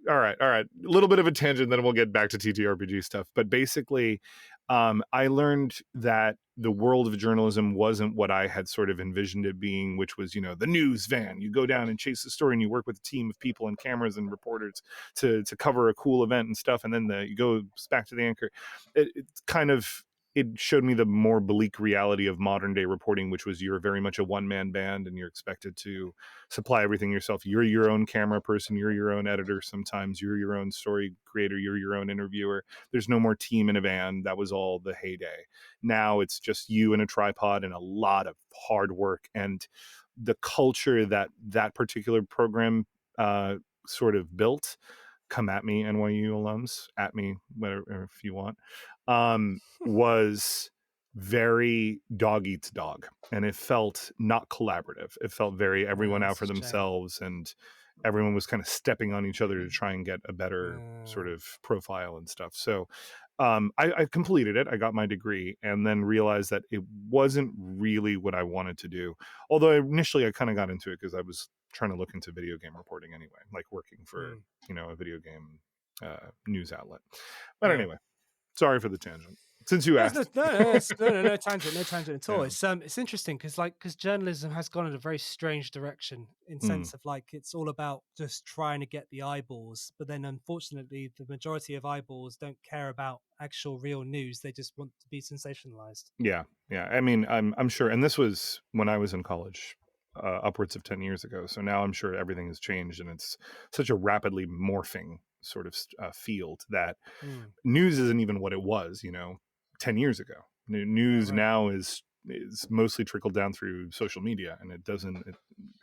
All right. A little bit of a tangent, then we'll get back to TTRPG stuff. But basically, I learned that the world of journalism wasn't what I had sort of envisioned it being, which was, the news van. You go down and chase the story, and you work with a team of people and cameras and reporters to cover a cool event and stuff. And then you go back to the anchor. It showed me the more bleak reality of modern day reporting, which was you're very much a one-man band and you're expected to supply everything yourself. You're your own camera person. You're your own editor. Sometimes you're your own story creator. You're your own interviewer. There's no more team in a van. That was all the heyday. Now it's just you and a tripod and a lot of hard work. And the culture that particular program sort of built, come at me, NYU alums, at me, whatever, if you want, was very dog eats dog. And it felt not collaborative. It felt very everyone out for themselves, and everyone was kind of stepping on each other to try and get a better sort of profile and stuff. So I completed it. I got my degree, and then realized that it wasn't really what I wanted to do. Although initially I kind of got into it because I was trying to look into video game reporting anyway, like working for a video game news outlet. But anyway, sorry for the tangent. Since you asked, no tangent at all. It's interesting because journalism has gone in a very strange direction in sense of like it's all about just trying to get the eyeballs, but then unfortunately the majority of eyeballs don't care about actual real news. They just want to be sensationalized. Yeah. I mean, I'm sure, and this was when I was in college, upwards of 10 years ago. So now I'm sure everything has changed, and it's such a rapidly morphing sort of field that news isn't even what it was, 10 years ago. News now is mostly trickled down through social media, and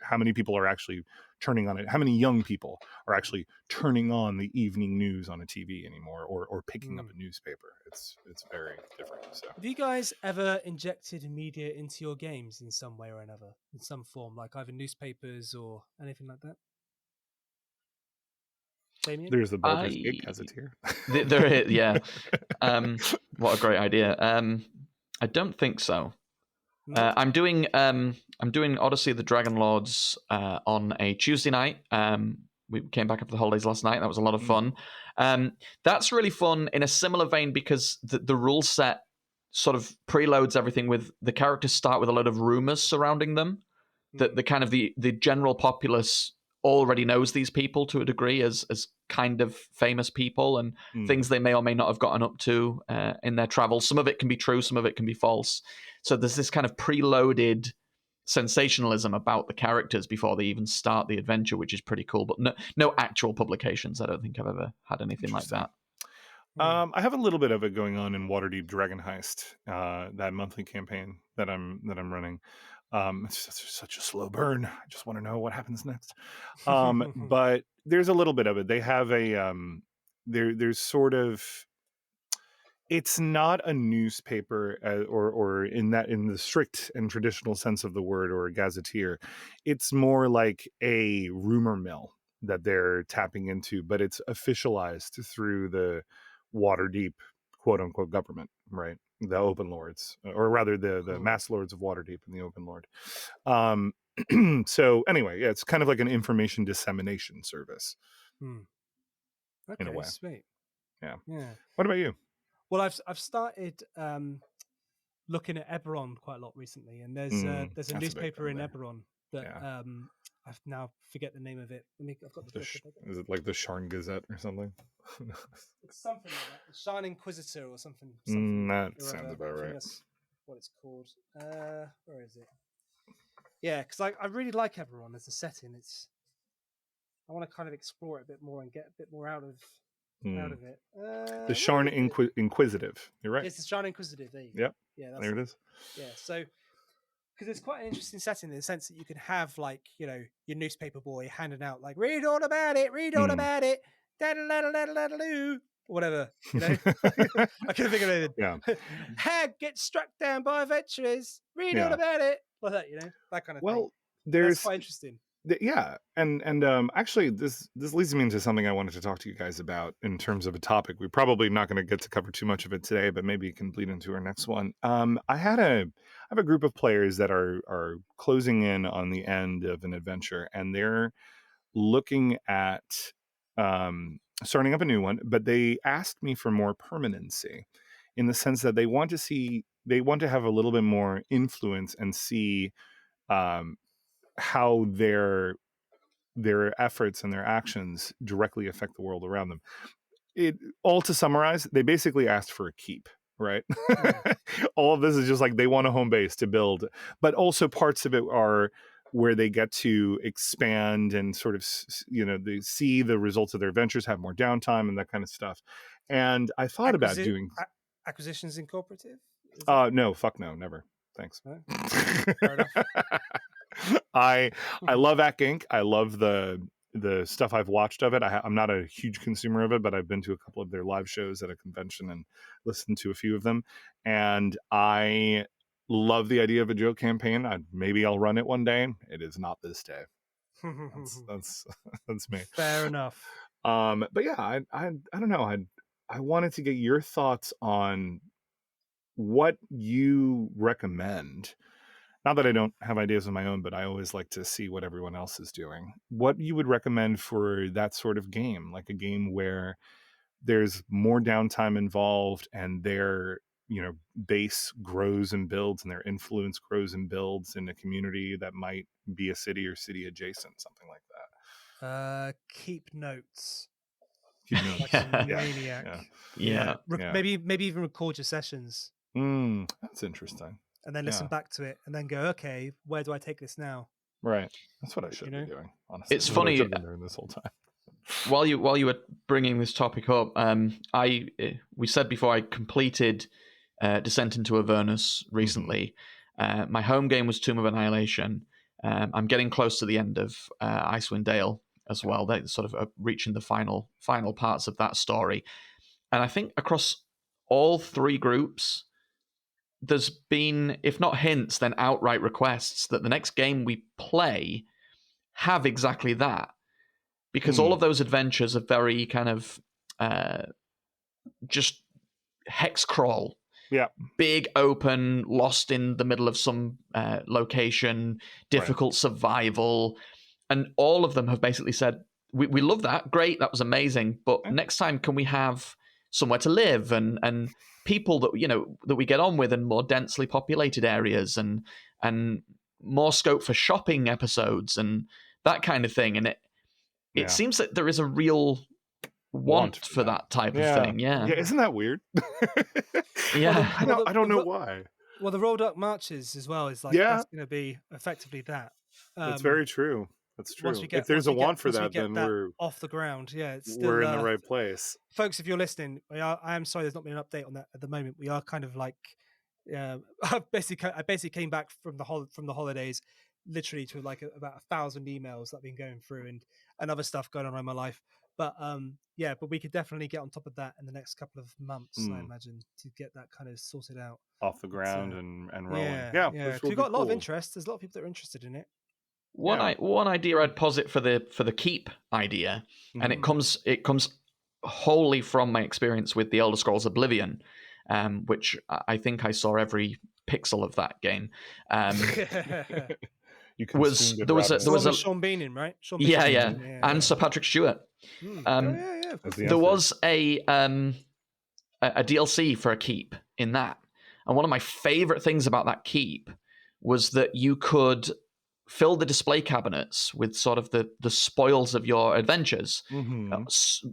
how many people are actually turning on it? How many young people are actually turning on the evening news on a TV anymore, or picking up a newspaper? It's very different. So, have you guys ever injected media into your games in some way or another, in some form, like either newspapers or anything like that? Damien? There's the Baldur's Gate gazetteer. There is, yeah. What a great idea. I don't think so. I'm doing Odyssey of the Dragon Lords on a Tuesday night. We came back after the holidays last night. That was a lot of fun. That's really fun in a similar vein because the rule set sort of preloads everything with the characters start with a lot of rumors surrounding them. That the kind of the general populace already knows these people to a degree as kind of famous people and things they may or may not have gotten up to in their travels. Some of it can be true, some of it can be false. So there's this kind of preloaded sensationalism about the characters before they even start the adventure, which is pretty cool. But no actual publications. I don't think I've ever had anything like that. I have a little bit of it going on in Waterdeep Dragon Heist, that monthly campaign that I'm running. It's such a slow burn. I just want to know what happens next. But there's a little bit of it. They have a there's sort of, it's not a newspaper or in the strict and traditional sense of the word, or a gazetteer. It's more like a rumor mill that they're tapping into, but it's officialized through the Waterdeep quote unquote government, right? The Open Lords, or rather the Mass Lords of Waterdeep and the Open Lord. So anyway, it's kind of like an information dissemination service. Okay, in a way. Sweet. Yeah. What about you? Well, I've started looking at Eberron quite a lot recently, and there's a newspaper in Eberron that I now forget the name of it. I've got the is it like the Sharn Gazette or something? It's something like that. The Sharn Inquisitor or something. That sounds about right. That's what it's called. Where is it? Yeah, because I really like Eberron as a setting. I want to kind of explore it a bit more and get a bit more out of it. The Sharn Inquisitive. You're right. Yes, the Sharn Inquisitive. There you go. Yep. Yeah, there it is. Yeah, so because it's quite an interesting setting in the sense that you can have like your newspaper boy handing out like read all about it, whatever. I couldn't think of anything. Yeah. Hag gets struck down by adventurers. Read all about it. Like that, that kind of thing. Well, that's quite interesting. Yeah, and actually, this leads me into something I wanted to talk to you guys about in terms of a topic. We're probably not going to get to cover too much of it today, but maybe it can bleed into our next one. I have a group of players that are closing in on the end of an adventure, and they're looking at starting up a new one. But they asked me for more permanency, in the sense that they want to have a little bit more influence and see how their efforts and their actions directly affect the world around them. All to summarize, they basically asked for a keep, right? All of this is just like they want a home base to build, but also parts of it are where they get to expand and sort of, they see the results of their ventures, have more downtime and that kind of stuff. And I thought about doing Acquisitions Incorporative. No, fuck no, never. Thanks. No? Fair enough. I love Ack Inc. I love the stuff I've watched of it. I'm not a huge consumer of it, but I've been to a couple of their live shows at a convention and listened to a few of them. And I love the idea of a joke campaign. Maybe I'll run it one day. It is not this day. That's me. Fair enough. But yeah, I don't know. I wanted to get your thoughts on what you recommend not that I don't have ideas of my own, but I always like to see what everyone else is doing. What you would recommend for that sort of game, like a game where there's more downtime involved and their base grows and builds and their influence grows and builds in a community that might be a city or city adjacent, something like that. Keep notes. Keep notes. Like a maniac. Yeah. Maybe even record your sessions. That's interesting. And then listen back to it and then go, okay, where do I take this now? Right. That's what I should be doing, honestly. It's funny. I've been doing this whole time. While you were bringing this topic up, we said before I completed Descent into Avernus recently. My home game was Tomb of Annihilation. I'm getting close to the end of Icewind Dale as well. They're sort of reaching the final parts of that story. And I think across all three groups, there's been, if not hints, then outright requests that the next game we play have exactly that. Because all of those adventures are very kind of just hex crawl. Yeah. Big, open, lost in the middle of some location, difficult survival. And all of them have basically said, we love that. Great, that was amazing. But next time, can we have somewhere to live and people that we get on with in more densely populated areas and more scope for shopping episodes and that kind of thing. And it seems that there is a real want for that type of thing. Yeah. Isn't that weird? Yeah. I don't know why. Well, the Rolled Up Marches as well is like that's going to be effectively that. That's very true. That's true. If there's a want for that, then we're off the ground. Yeah, it's still, we're in the right place. Folks, if you're listening, I am sorry there's not been an update on that at the moment. We are kind of like, I basically came back from the holidays, literally to like about 1,000 emails that I've been going through and other stuff going on in my life. But but we could definitely get on top of that in the next couple of months, I imagine, to get that kind of sorted out off the ground and rolling. Yeah. We've got a lot of interest. There's a lot of people that are interested in it. One idea I'd posit for the keep idea, and it comes wholly from my experience with the Elder Scrolls Oblivion, which I think I saw every pixel of that game. There was a Sean Bean in, right? Sean Bean, and Sir Patrick Stewart. There was a DLC for a keep in that, and one of my favorite things about that keep was that you could fill the display cabinets with sort of the spoils of your adventures,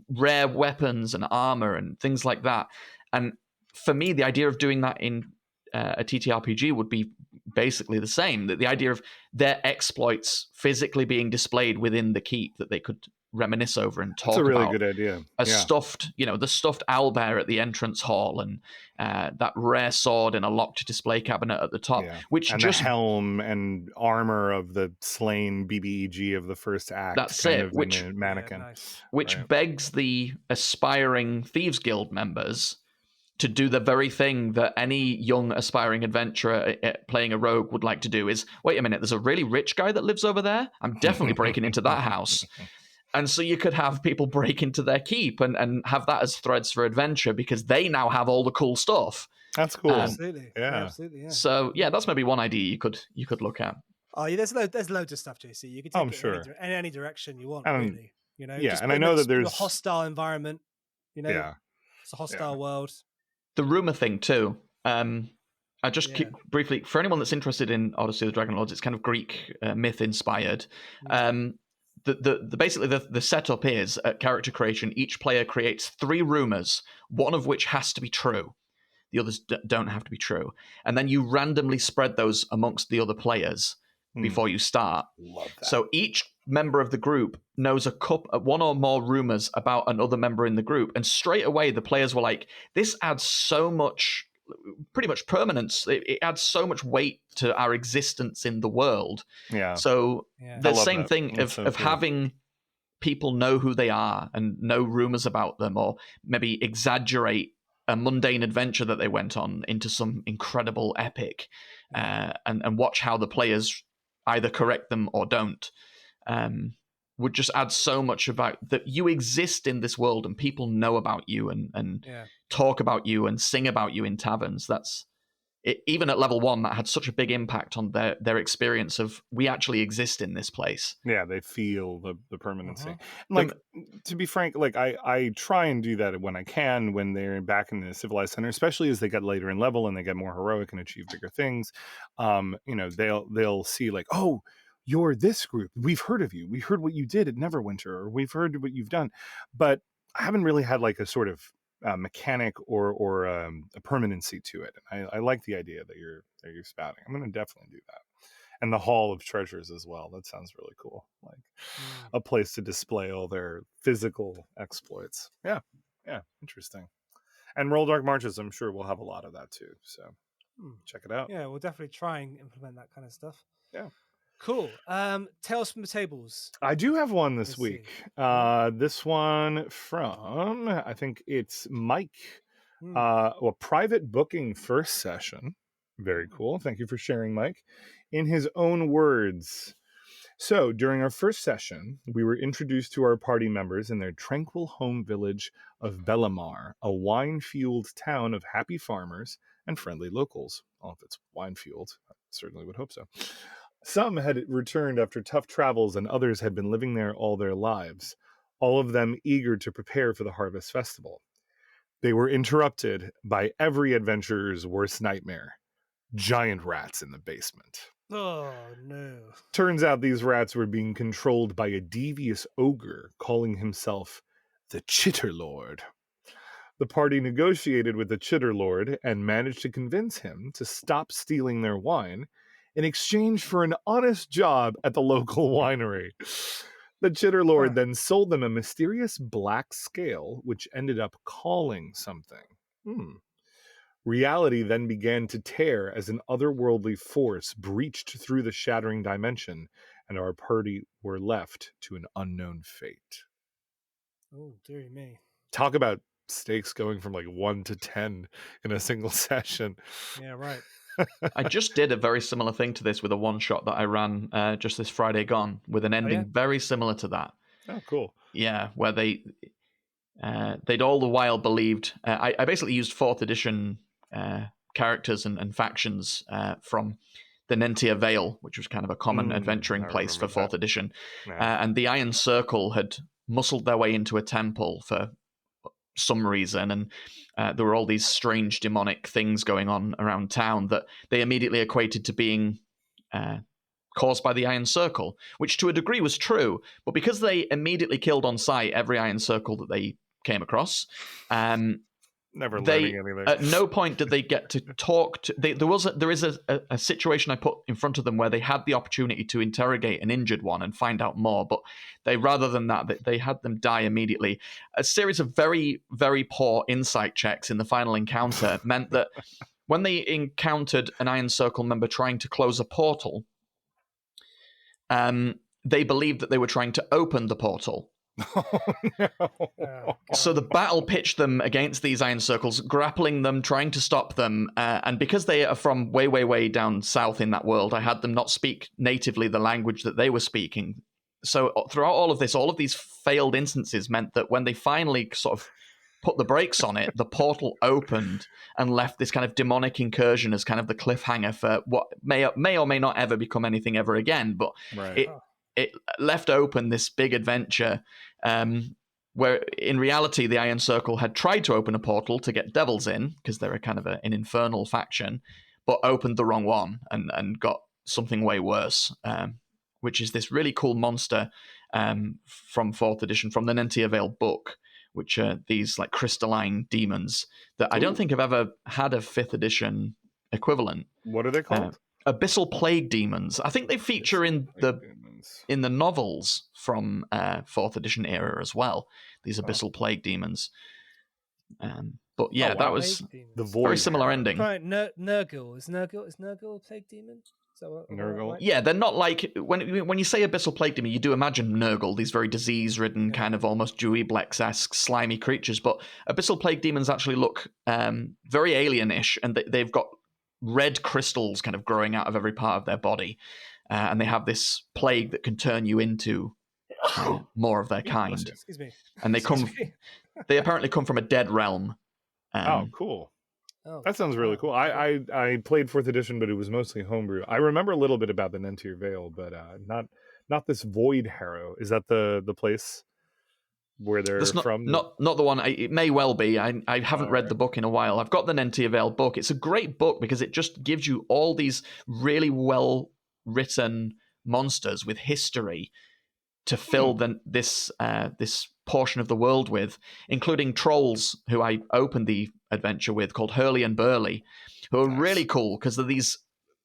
rare weapons and armor and things like that. And for me, the idea of doing that in a TTRPG would be basically the same. That the idea of their exploits physically being displayed within the keep that they could reminisce over and talk about. That's a really good idea. Stuffed, the stuffed owlbear at the entrance hall and that rare sword in a locked display cabinet at the top, which and just the helm and armor of the slain BBEG of the first act. That's it. Which mannequin, which begs the aspiring Thieves Guild members to do the very thing that any young aspiring adventurer playing a rogue would like to do is, wait a minute, there's a really rich guy that lives over there. I'm definitely breaking into that house. And so you could have people break into their keep and have that as threads for adventure because they now have all the cool stuff. That's cool. Absolutely. Absolutely. Yeah. So that's maybe one idea you could look at. Oh, yeah, there's loads of stuff, JC. You can take it in any direction you want, really. Just and I know that there's a hostile environment. It's a hostile world. The rumor thing too. I just keep briefly for anyone that's interested in Odyssey of the Dragon Lords. It's kind of Greek myth inspired. Basically the setup is at character creation. Each player creates 3 rumors, one of which has to be true. The others don't have to be true, and then you randomly spread those amongst the other players before you start. Love that. So each member of the group knows one or more rumors about another member in the group, and straight away the players were like, this adds so much, pretty much permanence. It adds so much weight to our existence in the world. So the same thing of having people know who they are and know rumors about them, or maybe exaggerate a mundane adventure that they went on into some incredible epic, and watch how the players either correct them or don't, would just add so much about that you exist in this world and people know about you and talk about you and sing about you in taverns. even at level 1, that had such a big impact on their experience of, we actually exist in this place. Yeah, they feel the permanency. Uh-huh. Like, to be frank, like I try and do that when I can when they're back in the civilized center, especially as they get later in level and they get more heroic and achieve bigger things. They'll see like, oh, you're this group. We've heard of you. We heard what you did at Neverwinter, or we've heard what you've done. But I haven't really had like a sort of mechanic or a permanency to it. I like the idea that you're spouting. I'm going to definitely do that. And the Hall of Treasures as well. That sounds really cool. Like a place to display all their physical exploits. Yeah, interesting. And Roll Dark Marches, I'm sure we'll have a lot of that too. So check it out. Yeah, we'll definitely try and implement that kind of stuff. Yeah. Cool. Tales from the Tables. I do have one this Let's week. see. This one from, I think it's Mike. A private booking first session. Very cool. Thank you for sharing, Mike. In his own words. So, during our first session, we were introduced to our party members in their tranquil home village of Bellamar, a wine-fueled town of happy farmers and friendly locals. Well, if it's wine-fueled, I certainly would hope so. Some had returned after tough travels, and others had been living there all their lives, all of them eager to prepare for the harvest festival. They were interrupted by every adventurer's worst nightmare: giant rats in the basement. Oh, no. Turns out these rats were being controlled by a devious ogre calling himself the Chitterlord. The party negotiated with the Chitterlord and managed to convince him to stop stealing their wine in exchange for an honest job at the local winery. The Chitterlord then sold them a mysterious black scale, which ended up calling something. Reality then began to tear as an otherworldly force breached through the shattering dimension, and our party were left to an unknown fate. Oh, dearie me. Talk about stakes going from like 1 to 10 in a single session. Yeah, right. I just did a very similar thing to this with a one-shot that I ran just this Friday gone, with an ending very similar to that. Oh, cool. Yeah, where they'd all the while believed... I basically used 4th edition characters and factions from the Nentia Vale, which was kind of a common adventuring place for 4th edition. Yeah. And the Iron Circle had muscled their way into a temple for some reason, and there were all these strange demonic things going on around town that they immediately equated to being caused by the Iron Circle, which to a degree was true, but because they immediately killed on sight every Iron Circle that they came across, never learning anything. At no point did they get to talk to... There is a situation I put in front of them where they had the opportunity to interrogate an injured one and find out more, but rather than that, they had them die immediately. A series of very, very poor insight checks in the final encounter meant that when they encountered an Iron Circle member trying to close a portal, they believed that they were trying to open the portal. Oh, no. So the battle pitched them against these Iron Circles, grappling them, trying to stop them. And because they are from way, way, way down south in that world, I had them not speak natively the language that they were speaking. So throughout all of this, all of these failed instances meant that when they finally sort of put the brakes on it, the portal opened and left this kind of demonic incursion as kind of the cliffhanger for what may or may not ever become anything ever again. But it left open this big adventure where in reality the Iron Circle had tried to open a portal to get devils in, because they're a kind of an infernal faction, but opened the wrong one and got something way worse, which is this really cool monster from 4th edition, from the Nentia Vale book, which are these like crystalline demons that I don't think have ever had a 5th edition equivalent. What are they called? Abyssal Plague Demons. I think they feature in the novels from 4th edition era as well, these Abyssal Plague Demons. But yeah, that was the very similar ending. Right, Nurgle. Is Nurgle a plague demon? Nurgle? Right? Yeah, they're not like... When you say Abyssal Plague Demon, you do imagine Nurgle, these very disease-ridden, kind of almost Dewey-Blex-esque, slimy creatures, but Abyssal Plague Demons actually look very alien-ish, and they've got red crystals kind of growing out of every part of their body, and they have this plague that can turn you into more of their kind. Excuse me. And they apparently come from a dead realm. Oh, cool. Oh, That sounds really wow, cool. okay. I played 4th edition, but it was mostly homebrew. I remember a little bit about the Nentier Vale, but not this Void Harrow. Is that the place where they're That's from? not the one. It may well be. I haven't All read right. the book in a while. I've got the Nentier Vale book. It's a great book because it just gives you all these really well written monsters with history to fill this portion of the world with, including trolls, who I opened the adventure with, called Hurley and Burley, who are really cool because they're these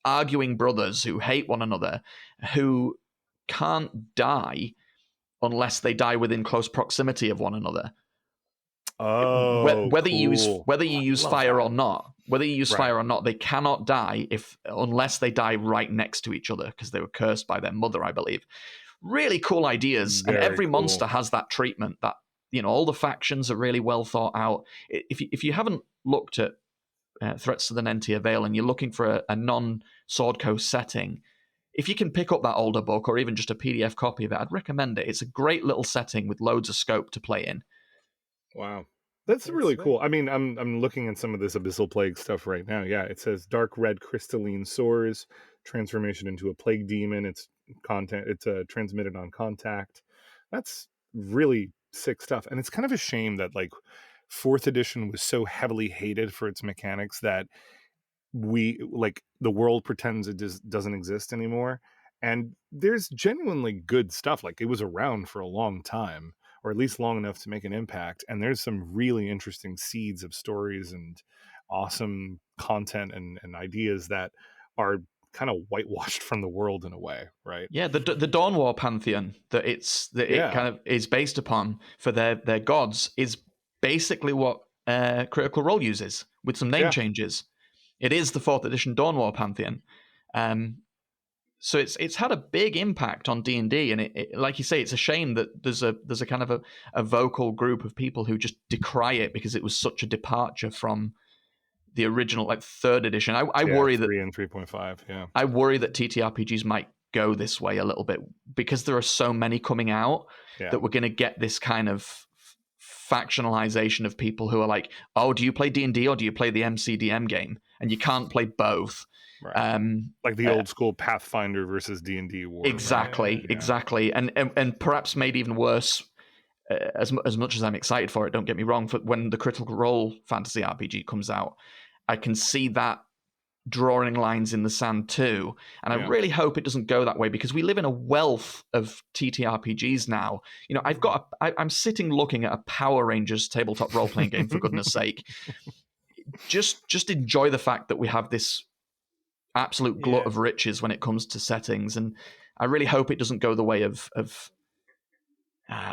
arguing brothers who hate one another, who can't die unless they die within close proximity of one another. Oh, Whether cool. you use Love fire that. or not, Right. they cannot die unless they die right next to each other because they were cursed by their mother, I believe. Really cool ideas, and Very every cool. monster has that treatment. That all the factions are really well thought out. If you haven't looked at Threats to the Nentier Vale and you're looking for a non Sword Coast setting, if you can pick up that older book or even just a PDF copy of it, I'd recommend it. It's a great little setting with loads of scope to play in. Wow. That's That's really sweet. cool. I mean, I'm looking at some of this Abyssal Plague stuff right now. Yeah, it says dark red crystalline sores, transformation into a plague demon. It's transmitted on contact. That's really sick stuff. And it's kind of a shame that like 4th edition was so heavily hated for its mechanics that the world pretends it just doesn't exist anymore. And there's genuinely good stuff. Like, it was around for a long time, or at least long enough to make an impact, and there's some really interesting seeds of stories and awesome content and ideas that are kind of whitewashed from the world in a way, right? Yeah, the Dawn War pantheon that it Yeah. kind of is based upon for their gods is basically what Critical Role uses with some name Yeah. changes. It is the 4th edition Dawn War pantheon. So it's had a big impact on D&D, and it, like you say, it's a shame that there's a kind of a vocal group of people who just decry it because it was such a departure from the original, like 3rd edition. I Yeah, worry 3 and 3.5. Yeah. I worry that TTRPGs might go this way a little bit because there are so many coming out Yeah. that we're going to get this kind of factionalization of people who are like, oh, do you play D&D or do you play the MCDM game? And you can't play both. Right. Like the old school Pathfinder versus D&D war. Exactly, right? Yeah. exactly. And perhaps made even worse, as much as I'm excited for it, don't get me wrong, for when the Critical Role fantasy RPG comes out, I can see that drawing lines in the sand too. And I really hope it doesn't go that way because we live in a wealth of TTRPGs now. You know, I'm sitting looking at a Power Rangers tabletop role-playing game, for goodness sake. Just enjoy the fact that we have this absolute glut of riches when it comes to settings. And I really hope it doesn't go the way of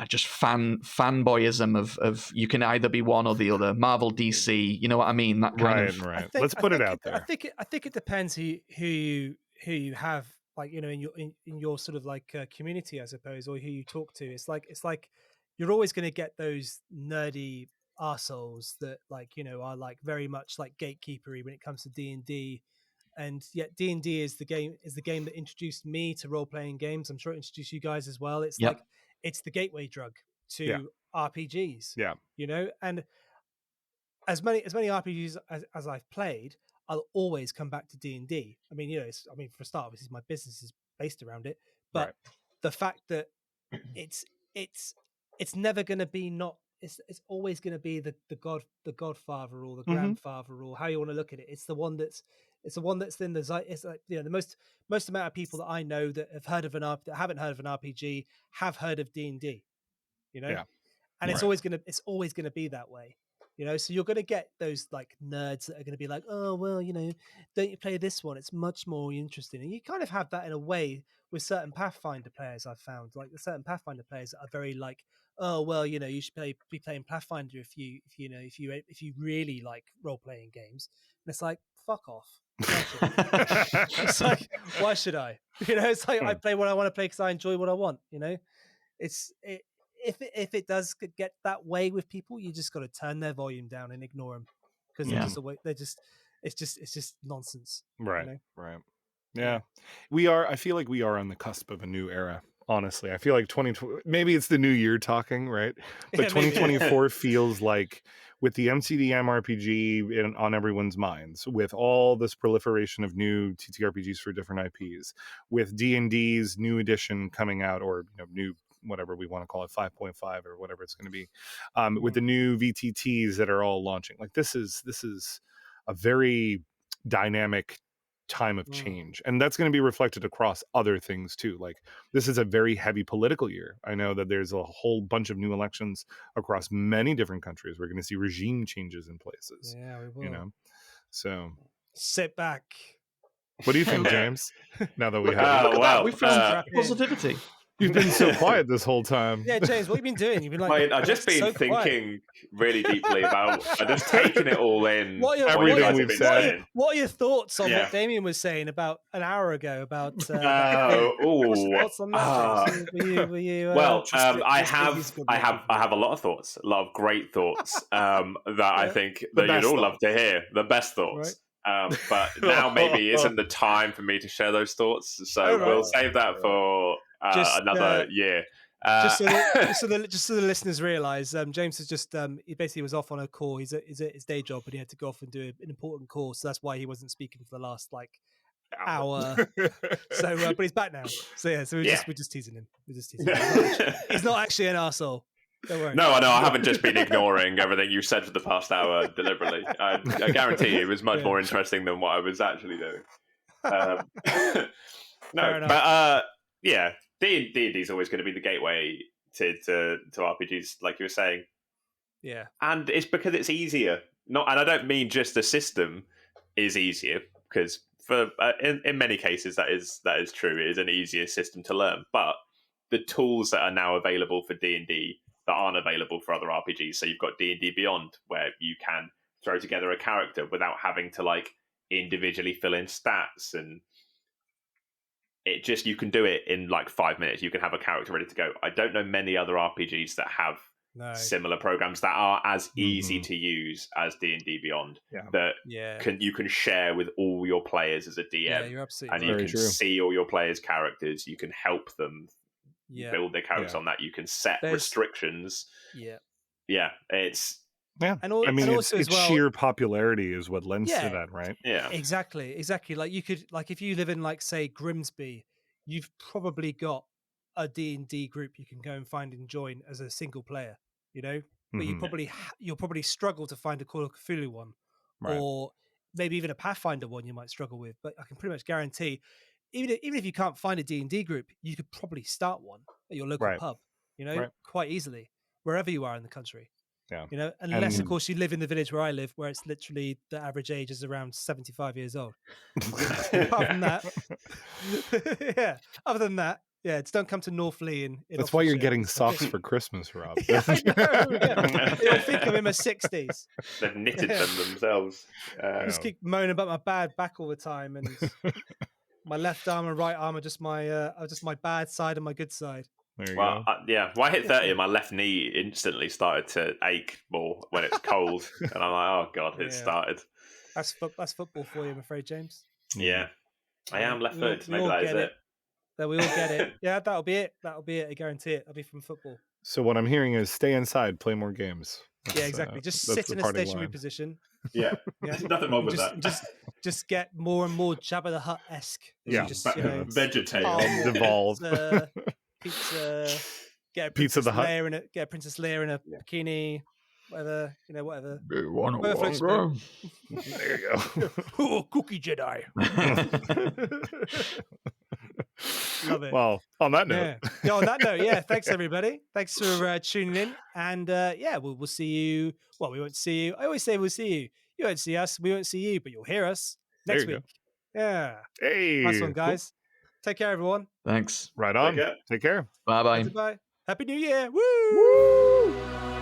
just fanboyism of you can either be one or the other. Marvel, DC, you know what I mean? That kind of right. Let's put it out there. I think it depends who you have, like, you know, in your sort of like community, I suppose, or who you talk to. It's like you're always going to get those nerdy arseholes that, like, you know, are like very much like gatekeepery when it comes to D&D. And yet D&D is the game that introduced me to role-playing games. I'm sure it introduced you guys as well. It's like it's the gateway drug to RPGs. Yeah. You know, and as many RPGs as I've played, I'll always come back to D&D. I mean, you know, for a start, obviously my business is based around it, but the fact that it's never going to be not. It's always going to be the godfather or the grandfather or how you want to look at it. It's the one that's in the it's like, you know, the most amount of people that I know that have heard of that haven't heard of an RPG have heard of D&D. You know, and it's always gonna be that way. You know, so you're going to get those like nerds that are going to be like, oh, well, you know, don't you play this one? It's much more interesting. And you kind of have that in a way with certain Pathfinder players. I've found, like, the certain Pathfinder players that are very like, oh, well, you know, you should be playing Pathfinder if you really like role playing games. And it's like, fuck off. Why should I? It's like, why should I? You know, it's like I play what I want to play because I enjoy what I want. You know, if it does get that way with people, you just got to turn their volume down and ignore them because it's just nonsense. Right. You know? Right. Yeah. I feel like we are on the cusp of a new era. Honestly, I feel like 2020, maybe it's the new year talking, right? But 2024 feels like with the MCDM RPG on everyone's minds, with all this proliferation of new TTRPGs for different IPs, with D&D's new edition coming out, or new whatever we want to call it, 5.5 or whatever it's going to be, with the new VTTs that are all launching. Like this is a very dynamic time of change, and that's going to be reflected across other things too. Like this is a very heavy political year. I know that there's a whole bunch of new elections across many different countries. We're going to see regime changes in places. Yeah, we will. So sit back. What do you think, James? Now that we have look at that, we found positivity. You've been so quiet this whole time. Yeah, James, what have you been doing? You've been like, I've just been thinking really deeply about. I've just taken it all in. Everything we've said. What are your thoughts on what Damien was saying about an hour ago about? What's your thoughts on that? I have a lot of thoughts, a lot of great thoughts that I think that you'd all love to hear. The best thoughts. Right? But now maybe isn't the time for me to share those thoughts. So we'll save that for another year. Just so the listeners realise, James has just he basically was off on a call. He's at his day job, and he had to go off and do an important call. So that's why he wasn't speaking for the last hour. So, but he's back now. So yeah, we're just teasing him. He's not actually an arsehole. Don't worry. No, I know. I haven't just been ignoring everything you said for the past hour deliberately. I guarantee you it was much more interesting than what I was actually doing. D&D is always going to be the gateway to RPGs, like you were saying. Yeah, and it's because it's easier. And I don't mean just the system is easier, because in many cases that is true. It is an easier system to learn, but the tools that are now available for D&D that aren't available for other RPGs. So you've got D&D Beyond, where you can throw together a character without having to individually fill in stats, and you can do it in 5 minutes. You can have a character ready to go. I don't know many other RPGs that have similar programs that are as easy to use as D&D Beyond. You can share with all your players as a DM. Yeah, you're absolutely and you can see all your players' characters. You can help them build their characters on that. You can set restrictions. It's it's sheer popularity is what lends to that, right? Yeah, exactly. Like you could, if you live in say Grimsby, you've probably got a D&D group you can go and find and join as a single player, but you'll probably struggle to find a Call of Cthulhu one, or maybe even a Pathfinder one you might struggle with. But I can pretty much guarantee, even if you can't find a D&D group, you could probably start one at your local pub, quite easily, wherever you are in the country. Yeah. Unless of course you live in the village where I live, where it's literally the average age is around 75 years old. Apart from that, other than that, just don't come to Northleigh. That's why you're getting socks for Christmas, Rob. I know. You'll think I'm in my 60s. They've knitted them themselves. I just keep moaning about my bad back all the time, and my left arm and right arm are just my bad side and my good side. Well, I hit 30 and my left knee instantly started to ache more when it's cold. And I'm like, oh, God, it started. That's football for you, I'm afraid, James. Yeah. I am left-footed. Maybe that is it. That we all get it. Yeah, that'll be it. I guarantee it. I'll be from football. So what I'm hearing is stay inside, play more games. Yeah, exactly. Just sit in a stationary position. Yeah. There's nothing wrong with that. Just get more and more Jabba the Hutt-esque. Yeah. Vegetate. Devolve. Pizza, get a Pizza the Hut. Get a Princess Leia in a bikini, whatever. Whatever. There you go. Oh, Cookie Jedi. Love it. Well, on that note. Yeah. On that note, thanks everybody. Thanks for tuning in. And we'll see you. Well, we won't see you. I always say we'll see you. You won't see us. We won't see you, but you'll hear us next week. Go. Yeah. Hey. Nice one, guys. Cool. Take care, everyone. Thanks. Right on. Take care. Bye-bye. Bye. Happy New Year. Woo!